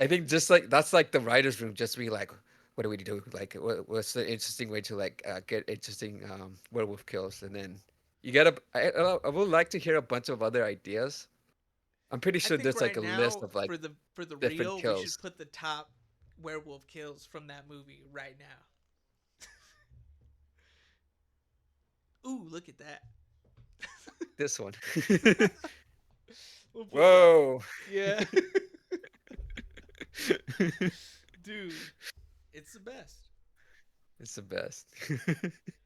I think just like that's like the writers' room, just be like, what do we do? Like, what's the interesting way to like get interesting werewolf kills, and then you get a. I would like to hear a bunch of other ideas. I'm pretty I sure think there's like right a list now of like for the different reel, we should kills. put the top werewolf kills from that movie right now. Ooh, look at that. This one. We'll put that. Whoa. Yeah, dude, it's the best. It's the best.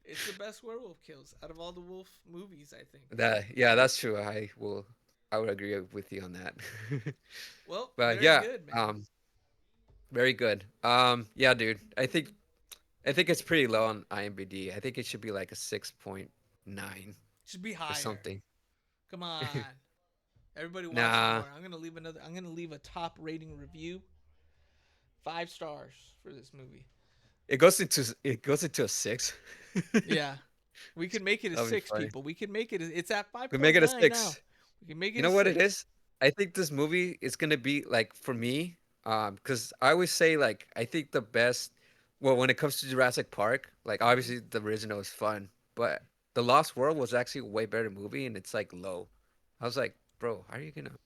It's the best werewolf kills out of all the wolf movies, I think. Yeah, that's true. I would agree with you on that. Well, But very yeah, good, man. very good. Yeah, dude. I think it's pretty low on IMDb. I think it should be like a 6.9 Should be or higher. something. Come on. Everybody watch Nah, more. I'm gonna leave a top rating review. 5 stars for this movie. it goes into a 6. Yeah. We can make it a That'll be six, funny. people. We can make it. It's at We make it a 5.9 now. 6. We can make You it a know what it six. is? I think this movie is gonna be like for me, because I always say like I think the best. Well, when it comes to Jurassic Park, like Hmm. obviously the original is fun, but The Lost World was actually a way better movie, and it's like low. I was like, bro, how are you gonna?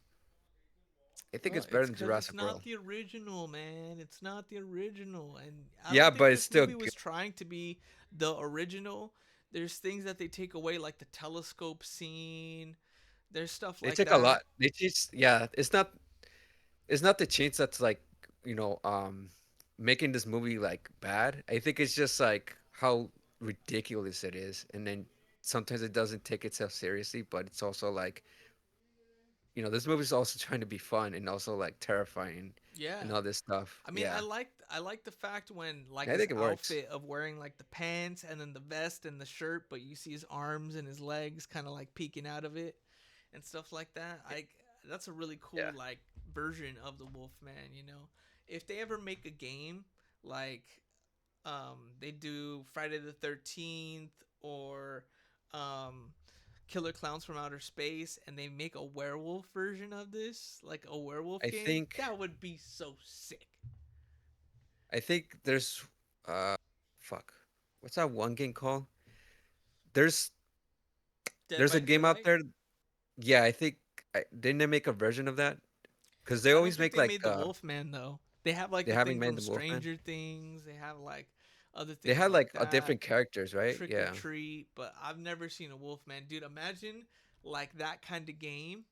I think Well, it's better it's than because it's Jurassic not World. the original, man. It's not the original. And I Yeah, don't think but it's this still movie good. was trying to be the original. There's things that they take away, like the telescope scene. There's stuff They like take a lot. that. They teach. Yeah, it's not the change that's like you know making this movie like bad. I think it's just like how ridiculous it is, and then sometimes it doesn't take itself seriously, but it's also like this movie's also trying to be fun and also like terrifying and Yeah. all this stuff. I mean, Yeah, I like the fact when like I his think it works. outfit of wearing like the pants and then the vest and the shirt, but you see his arms and his legs kind of like peeking out of it and stuff like that. That's a really Yeah, cool like version of the Wolfman. If they ever make a game like They do Friday the 13th or um, Killer Clowns from Outer Space, and they make a werewolf version of this, like a werewolf I game. think That would be so sick. I think there's uh fuck. What's that one game called? There's Dead there's a by game out Daylight. there. Yeah, I think didn't they make a version of that? Because they I don't always think make they like made the Wolfman though. They have like they the haven't thing made from the Wolfman. Stranger Things. They have like other They things had like like a that. different characters, right? Trick or Yeah. Treat, but I've never seen a Wolfman. Dude, imagine like that kind of game,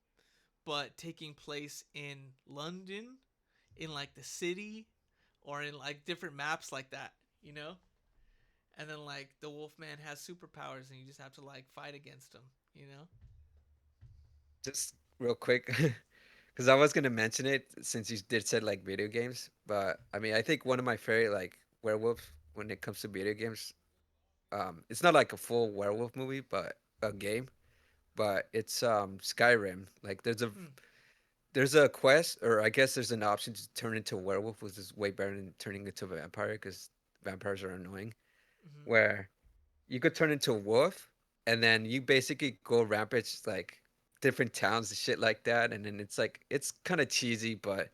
but taking place in London, in like the city, or in like different maps like that, you know? And then like the Wolfman has superpowers and you just have to like fight against him, you know? Just real quick, because I was gonna mention it since you did said like video games, but I mean I think one of my favorite like werewolf when it comes to video games, it's not like a full werewolf movie, but a game, but it's Skyrim. Like Hmm. there's a quest, or I guess there's an option to turn into a werewolf, which is way better than turning into a vampire because vampires are annoying. Mm-hmm. Where you could turn into a wolf, and then you basically go rampage like different towns and shit like that, and then it's like it's kind of cheesy, but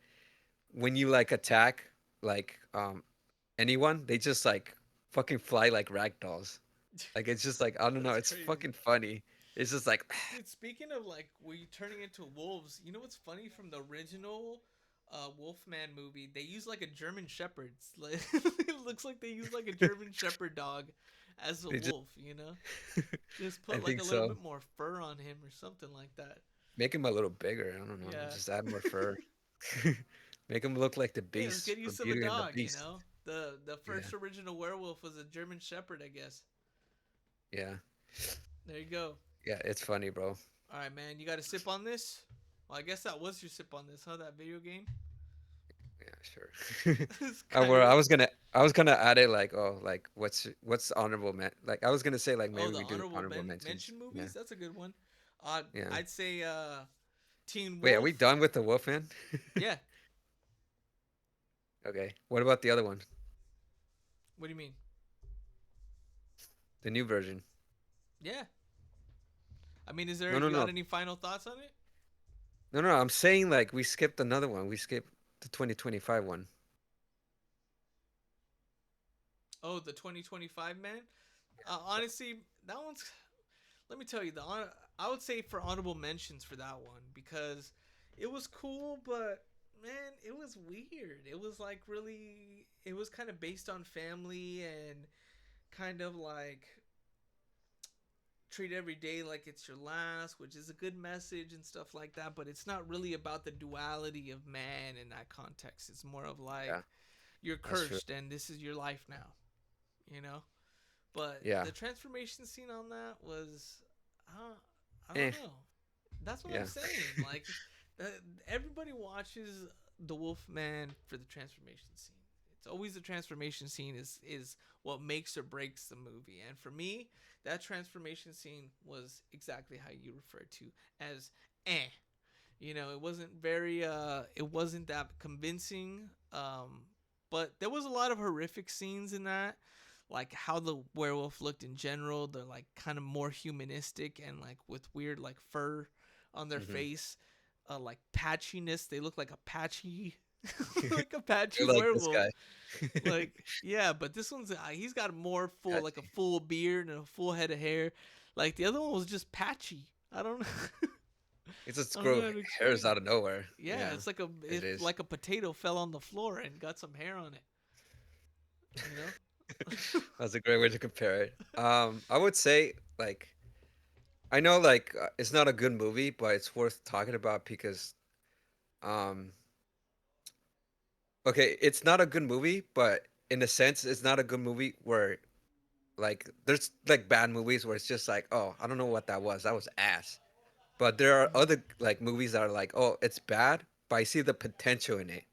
when you like attack like anyone, they just like fucking fly like rag dolls. Like it's just like I don't know, That's it's crazy. fucking funny. It's just like Dude, speaking of like we turning into wolves, you know what's funny from the original Wolfman movie? They use like a German Shepherd. Like, it looks like they use like a German Shepherd dog as a they just wolf. You know, just I put like think a little so. bit more fur on him or something like that. Make him a little bigger. I don't know. Yeah, Just add more fur. Make him look like the hey, let's beast get from used to the Beauty and the dog. You Beast. know, the Yeah. first original werewolf was a German Shepherd, I guess. Yeah. There you go. Yeah, it's funny, bro. All right, man. You got a sip on this? Well, I guess that was your sip on this, huh? That video game. Yeah, sure. It's I kind were of. I was gonna add it like oh like what's honorable man like I was gonna say like Oh, maybe the we do honorable honorable mentions. mention Yeah. movies. That's a good one. Yeah. I'd say Teen Wait, are we Wolf. done with the Wolfman? Yeah. Okay. What about the other one? What do you mean? The new version? Yeah. I mean, is there No, no, you got no. any final thoughts on it? No, no, I'm saying like we skipped another one. We skipped the 2025 one. Oh, the 2025 man. Honestly, that one's. Let me tell you, I would say for honorable mentions for that one because it was cool, but man, it was weird. It was like really. It was kind of based on family and kind of like treat every day like it's your last, which is a good message and stuff like that. But it's not really about the duality of man in that context. It's more of Yeah, like you're that's true. cursed and this is your life now, you know? But Yeah. the transformation scene on that was, uh, I don't Eh. know. That's what I'm Yeah. saying. Like, uh, everybody watches the Wolfman for the transformation scene. It's always the transformation scene is what makes or breaks the movie. And for me, that transformation scene was exactly how you referred to as eh. You know, it wasn't very it wasn't that convincing. But there was a lot of horrific scenes in that, like how the werewolf looked in general. They're like kind of more humanistic and like with weird like fur on their Hmm. face, like patchiness. They look like a patchy, like a patchy You're like this werewolf. guy. Like yeah, but this one's he's got a more full, like a Patchy. full beard and a full head of hair. Like the other one was just patchy. I don't know. It just I don't know grow how to hairs explain out it. of nowhere. Yeah, Yeah, it's like a it it's is. like a potato fell on the floor and got some hair on it. You know? That's a great way to compare it. I would say like I know like it's not a good movie, but it's worth talking about because um okay, it's not a good movie, but in a sense it's not a good movie where like there's like bad movies where it's just like, oh, I don't know what that was. That was ass. But there are Mhm. other like movies that are like, oh, it's bad, but I see the potential in it.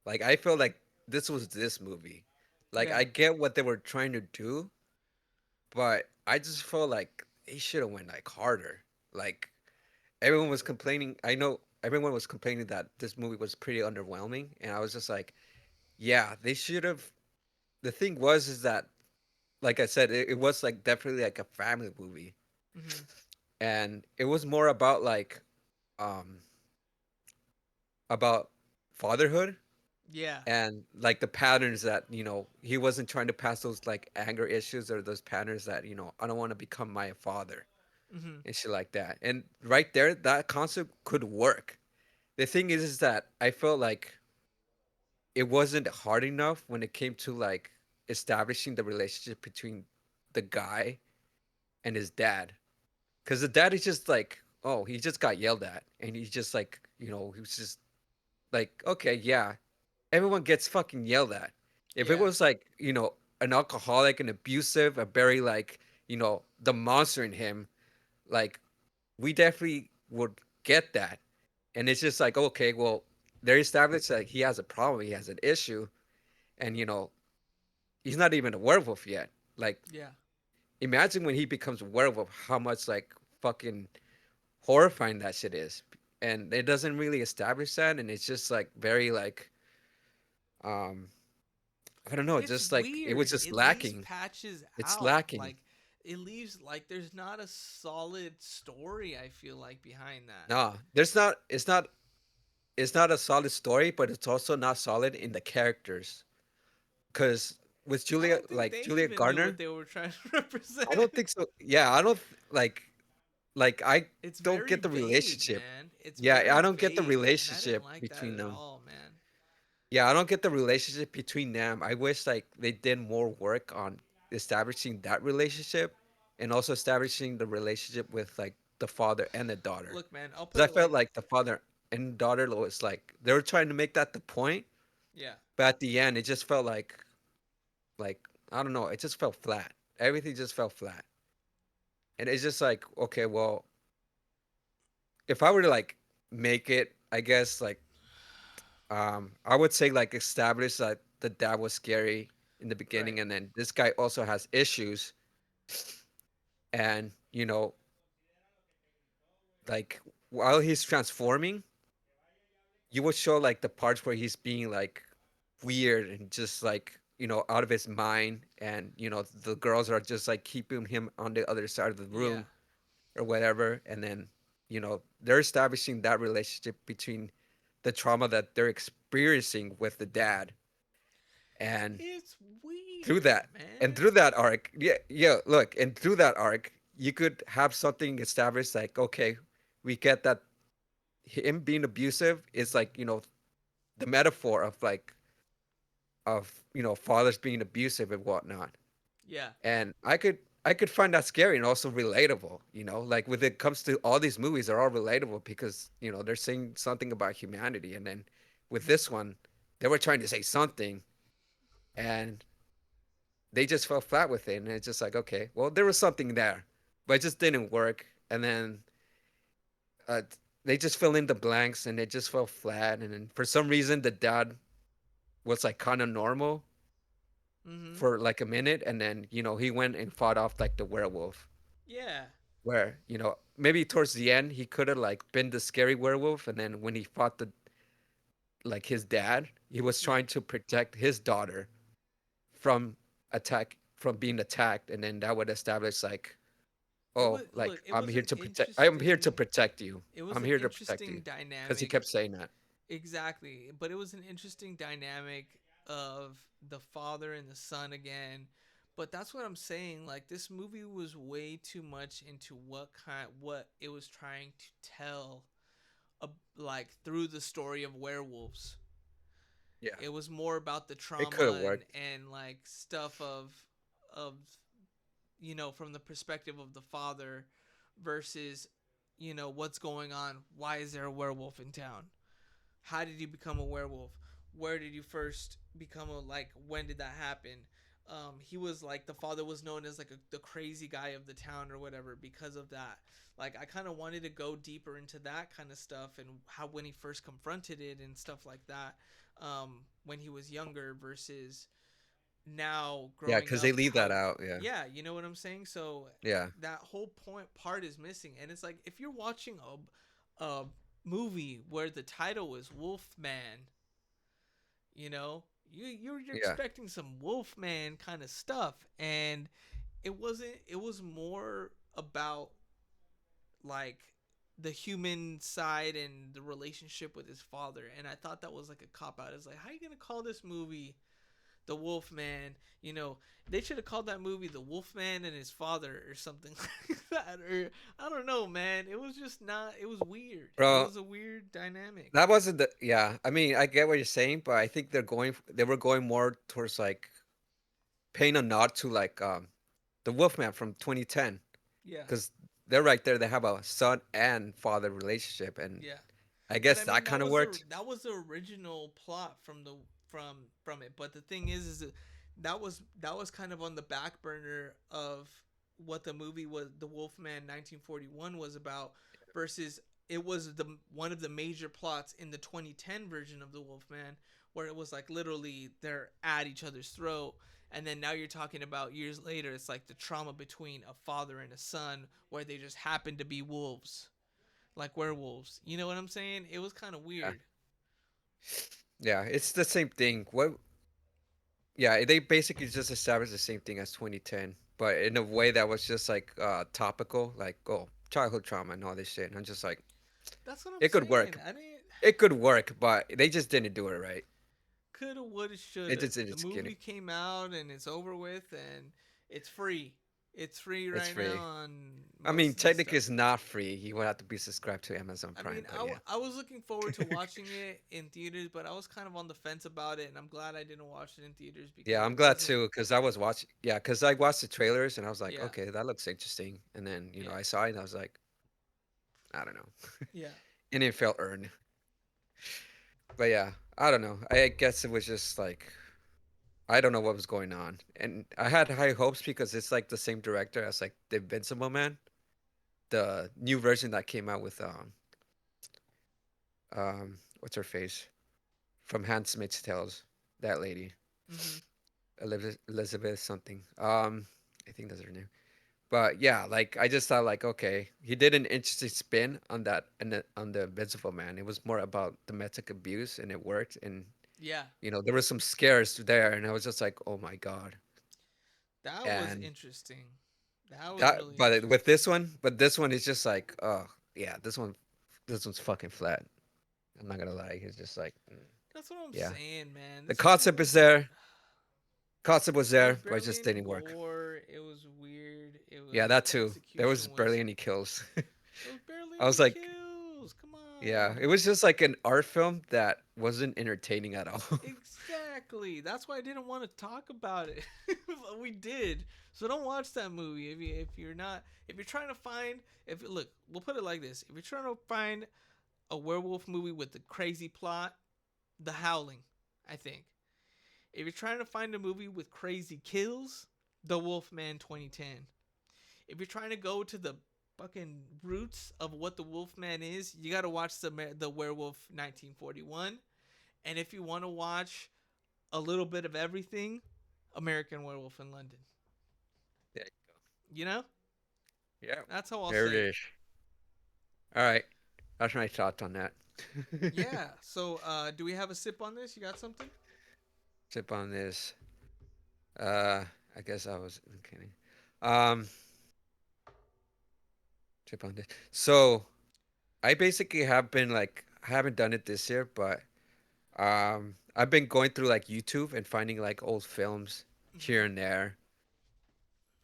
Like I feel like this was this movie. Like Yeah. I get what they were trying to do, but I just felt like they should have went like harder. Like everyone was complaining. I know everyone was complaining that this movie was pretty underwhelming, and I was just like, yeah, the thing was is that, like I said, it was like definitely like a family movie, Mm-hmm. and it was more about like um about fatherhood Yeah. and like the patterns that he wasn't trying to pass those like anger issues or those patterns that I don't want to become my father Mm-hmm. and shit like that. And right there, that concept could work. The thing is that I felt like it wasn't hard enough when it came to like establishing the relationship between the guy and his dad. Because the dad is just like, oh, he just got yelled at. And he's just like, he was just like, okay, yeah, everyone gets fucking yelled at. If it Yeah. was like, an alcoholic and abusive, a very like, the monster in him, like, we definitely would get that. And it's just like, okay, well, they're established that he has a problem, he has an issue, and he's not even a werewolf yet. Like, Yeah. imagine when he becomes a werewolf, how much like fucking horrifying that shit is. And it doesn't really establish that, and it's just like very like um I don't know, It's just like it was weird. just It leaves lacking. patches It's out. lacking. Like it leaves like there's not a solid story, I feel like, behind that. No, there's not. It's not a solid story, but it's also not solid in the characters. Because with I Julia, don't think like they Julia even knew what Garner, they were trying to I represent. don't think so. Yeah, I don't like I It's don't very get the vague, relationship. man. It's Yeah, I very don't get the vague, and I didn't relationship like that between at them. all, man. Yeah, I don't get the relationship between them. I wish like they did more work on establishing that relationship and also establishing the relationship with like the father and the daughter. Look, man, I'll put Because I it felt like, like the father and daughter was like they were trying to make that the point, yeah. but at the end it just felt like I don't know, it just felt flat. Everything just felt flat. And it's just like, okay, well, if I were to like make it, I guess like I would say like establish that the dad was scary in the beginning Right. and then this guy also has issues and like while he's transforming, you would show like the parts where he's being like weird and just like out of his mind and the girls are just like keeping him on the other side of the Yeah. room or whatever and then they're establishing that relationship between the trauma that they're experiencing with the dad and It's through weird, that man. arc, yeah, look, and through that arc you could have something established like, okay, we get that him being abusive is like the metaphor of like fathers being abusive and whatnot. Yeah. And I could find that scary and also relatable. Like when it comes to all these movies, they're all relatable because they're saying something about humanity. And then with this one, they were trying to say something, and they just fell flat with it. And it's just like, okay, well, there was something there, but it just didn't work. And then uh, they just fill in the blanks, and it just fell flat. And then for some reason, the dad was like kind of normal Mm-hmm. for like a minute, and then he went and fought off like the werewolf. Yeah. Where maybe towards the end he could have like been the scary werewolf, and then when he fought the like his dad, he was Yeah. trying to protect his daughter from from being attacked, and then that would establish like, It oh, was like look, it was an I'm here to interesting protect you. it was I'm an here to protect interesting you because he dynamic. kept saying that. Exactly. But it was an interesting dynamic of the father and the son again. But that's what I'm saying. Like this movie was way too much into what it was trying to tell, like through the story of werewolves. Yeah, It was more about the it could have trauma and worked. like stuff of from the perspective of the father versus what's going on. Why is there a werewolf in town? How did you become a werewolf? Where did you first become a, like, when did that happen? He was like, the father was known as like the crazy guy of the town or whatever because of that. Like I kind of wanted to go deeper into that kind of stuff and how when he first confronted it and stuff like that, when he was younger versus now Yeah, growing because they up. leave that How, out. Yeah, yeah, you know what I'm saying. So yeah, that whole part is missing, and it's like if you're watching a movie where the title is Wolfman, you know, You're Yeah. expecting some Wolfman kind of stuff, and it wasn't. It was more about like the human side and the relationship with his father, and I thought that was like a cop out. It's like, how are you gonna call this movie the Wolfman? You know, they should have called that movie the Wolfman and his father or something like that. Or I don't know, man. It was just not. It was weird. It Bro, was a weird dynamic. that wasn't the yeah. I mean, I get what you're saying, but I think they were going more towards like paying a nod to like the Wolfman from 2010 Yeah, because they're right there. They have a son and father relationship, and yeah. I But guess I that mean, kind of worked. that was the original plot from it. But the thing is that that was kind of on the back burner of what the movie was, the Wolfman 1941 was about, versus it was the one of the major plots in the 2010 version of the Wolfman, where it was like literally they're at each other's throat. And then now you're talking about years later, it's like the trauma between a father and a son, where they just happen to be wolves, like werewolves. You know what I'm saying? It was kind of Yeah, weird. yeah, it's the same thing. What? Yeah, they basically just established the same thing as 2010, but in a way that was just like topical, like oh, childhood trauma and all this shit. And I'm just like, That's what I'm it could saying. work. I didn't. It could work, but they just didn't do it right. Coulda, woulda, It shoulda. just The didn't get movie it. came out and it's over with, and it's free. It's free It's right now free. on I mean, most of this technically, stuff. it's not free. You would have to be subscribed to Amazon I mean, Prime, but yeah. I was looking forward to watching it in theaters, but I was kind of on the fence about it, and I'm glad I didn't watch it in theaters because Yeah, it I'm glad wasn't. too, because I was watching. Yeah, because I watched the trailers and I was like, Yeah, okay, that looks interesting. And then yeah, I saw it and I was like, I don't know, yeah. and it felt earned. But yeah, I don't know. I guess it was just like I don't know what was going on, and I had high hopes because it's like the same director as like the Invincible Man, the new version that came out with what's her face from Handmaid's Tales, that lady, Mhm. Elizabeth something. I think that's her name. But yeah, like I just thought like okay, he did an interesting spin on that and on the Invincible Man. It was more about domestic abuse and it worked and Yeah, there were some scares there and I was just like, "Oh my god." that was And interesting. That was that really but with interesting. this one is just like, "Oh, yeah, this one's fucking flat." I'm not going to lie. It's just like, That's what I'm yeah. saying, man. The This movie concept was is there. Concept was there was there, but it barely just any didn't work. gore. It was weird. Yeah, The that too. There was execution barely was any kills. there was barely I was any like, kills. Come yeah, it on. was just like an art film that wasn't entertaining at all. Exactly. That's why I didn't want to talk about it. But we did. So don't watch that movie if you're not if you're trying to find if look, we'll put it like this. If you're trying to find a werewolf movie with a crazy plot, The Howling, I think. If you're trying to find a movie with crazy kills, The Wolfman 2010. If you're trying to go to the fucking roots of what the Wolfman is, you got to watch the Werewolf 1941. And if you want to watch a little bit of everything, American Werewolf in London. There You know? you go. Yeah, That's how I'll there it say it. is. All right, that's my thoughts on that. Yeah. So, do we have a sip on this? You got something? Sip on this. Uh, I guess I was kidding. Um, sip on this. So I basically have been like, I haven't done it this year, but I've been going through like YouTube and finding like old films Mm-hmm. here and there,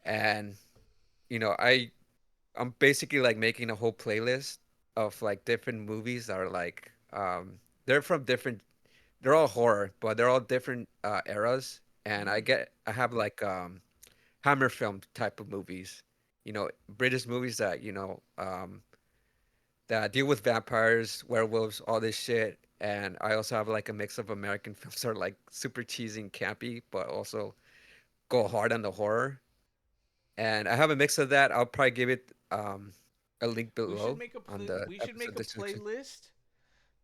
and I'm basically like making a whole playlist of like different movies that are like they're from different they're all horror, but they're all different eras. And Mm. I have like Hammer film type of movies, British movies that that deal with vampires, werewolves, all this shit. And I also have like a mix of American films that are like super cheesy and campy, but also go hard on the horror. And I have a mix of that. I'll probably give it a link below on the We should make episode a description. playlist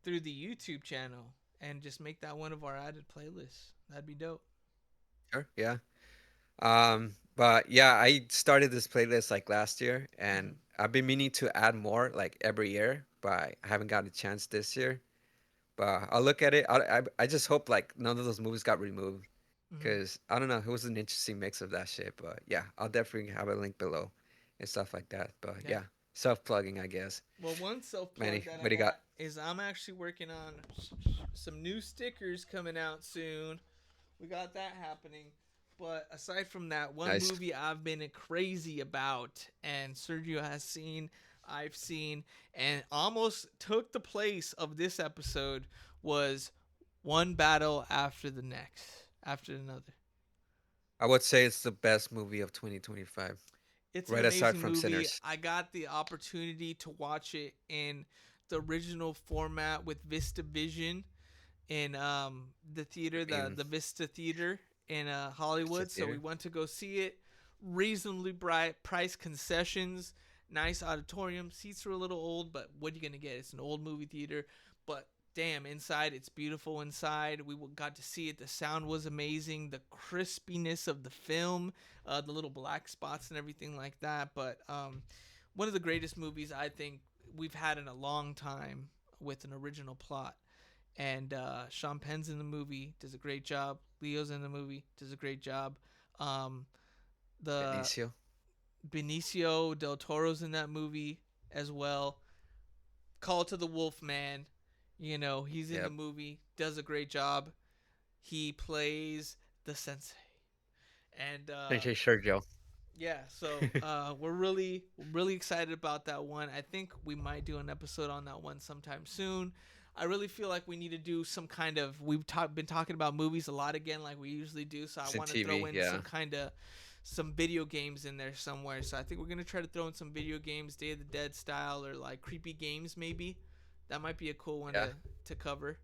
through the YouTube channel and just make that one of our added playlists. That'd be dope. Sure. Yeah. But yeah, I started this playlist like last year, Mm-hmm. and I've been meaning to add more like every year, but I haven't gotten a chance this year. But I'll look at it. I just hope like none of those movies got removed Hmm. because I don't know. It was an interesting mix of that shit. But yeah, I'll definitely have a link below and stuff like that. But Yeah. yeah, self plugging, I guess. Well, one self plug Manny, that I what do you got? got is I'm actually working on some new stickers coming out soon. We got that happening. But aside from that, one Nice. movie I've been crazy about, and Sergio has seen, I've seen, and almost took the place of this episode was One Battle After the Next, after another. I would say it's the best movie of 2025, It's an right aside amazing from movie. Sinners. I got the opportunity to watch it in the original format with Vista Vision in the theater, the In the Vista Theater in it's a Hollywood. So we theater. went to go see it. Reasonably bright price concessions, nice auditorium. Seats were a little old, but what are you gonna get? It's an old movie theater, but damn, inside it's beautiful. Inside we got to see it. The sound was amazing. The crispiness of the film, the little black spots and everything like that. But one of the greatest movies I think we've had in a long time with an original plot, and Sean Penn's in the movie, does a great job. Leo's in the movie, does a great job. Um, the Benicio. Benicio del Toro's in that movie as well. Call to the Wolfman, he's in the Yep. movie, does a great job. He plays the sensei, and Thank you, Sergio. yeah, so we're really excited about that one. I think we might do an episode on that one sometime soon. I really feel like we need to do some kind of been talking about movies a lot again, like we usually do. So I It's in want to throw TV. in Yeah. some video games in there somewhere. So I think we're gonna try to throw in some video games, Day of the Dead style, or like creepy games maybe. That might be a cool one Yeah. to cover,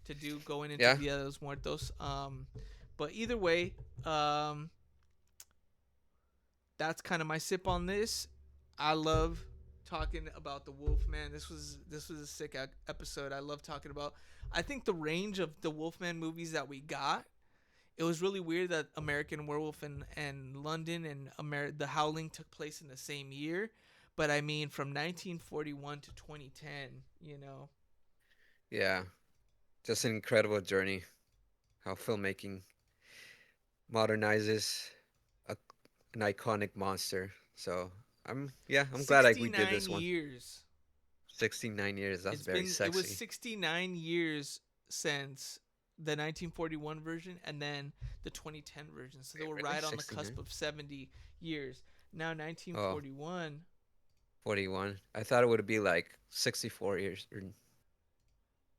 to do going into Yeah. Dia de los Muertos. But either way, that's kind of my sip on this. I love talking about the Wolfman. This was a sick episode. I love talking about. I think the range of the Wolfman movies that we got. It was really weird that American Werewolf and London and the Howling took place in the same year. But I mean, from 1941 to 2010, Yeah. Just an incredible journey. How filmmaking modernizes a, an iconic monster. So I'm glad we did 69 this one. years. 69 years. That's very It was sexy. 69 years since the 1941 version and then the 2010 version. So they Wait, were really? right on the 69? cusp of 70 years. Now Oh, 1941, 41. I thought it would be like 64 years or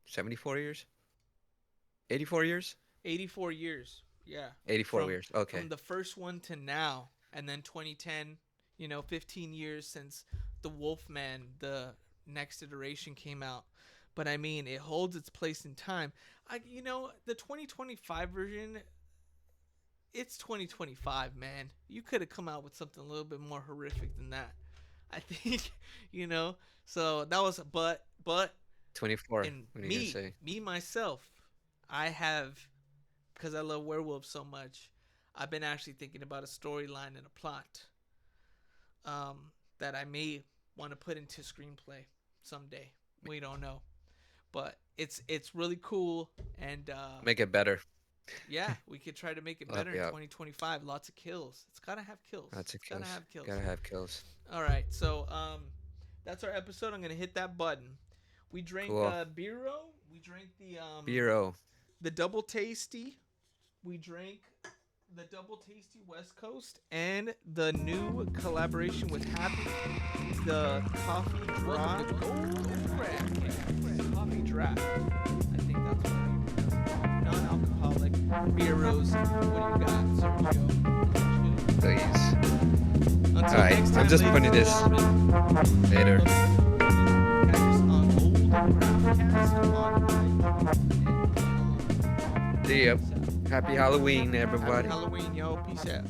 74 years? 84 years? 84 years. Yeah. 84 From years. Okay. the first one to now, and then 2010, 15 years since the Wolfman, the next iteration came out. But I mean, it holds its place in time. The 2025 version, it's 2025, man. You could have come out with something a little bit more horrific than that. I think, you know. So that was but 24. and What are you going to say? me myself, I have, because I love werewolves so much, I've been actually thinking about a storyline and a plot that I may want to put into screenplay someday. We don't know, but it's really cool, and Make it better. yeah, we could try to make it I'll help better you in out. 2025. Lots of kills. It's gotta have kills. Lots of It's gotta kills. have kills. Gotta have kills. All right, so that's our episode. I'm gonna hit that button. We drank Cool. Biro. We drank Bureau. the double tasty. We drank the double tasty West Coast and the new collaboration with Happy, the coffee draft. Coffee draft. I think that's what it is. Non-alcoholic Biros. What do you got, Sergio? Please. Until Alright, next time, I'm just ladies putting and this gentlemen. later. Catch us on Old Craftcast on See ya. Happy Halloween, Happy everybody. Halloween, yo. Peace out.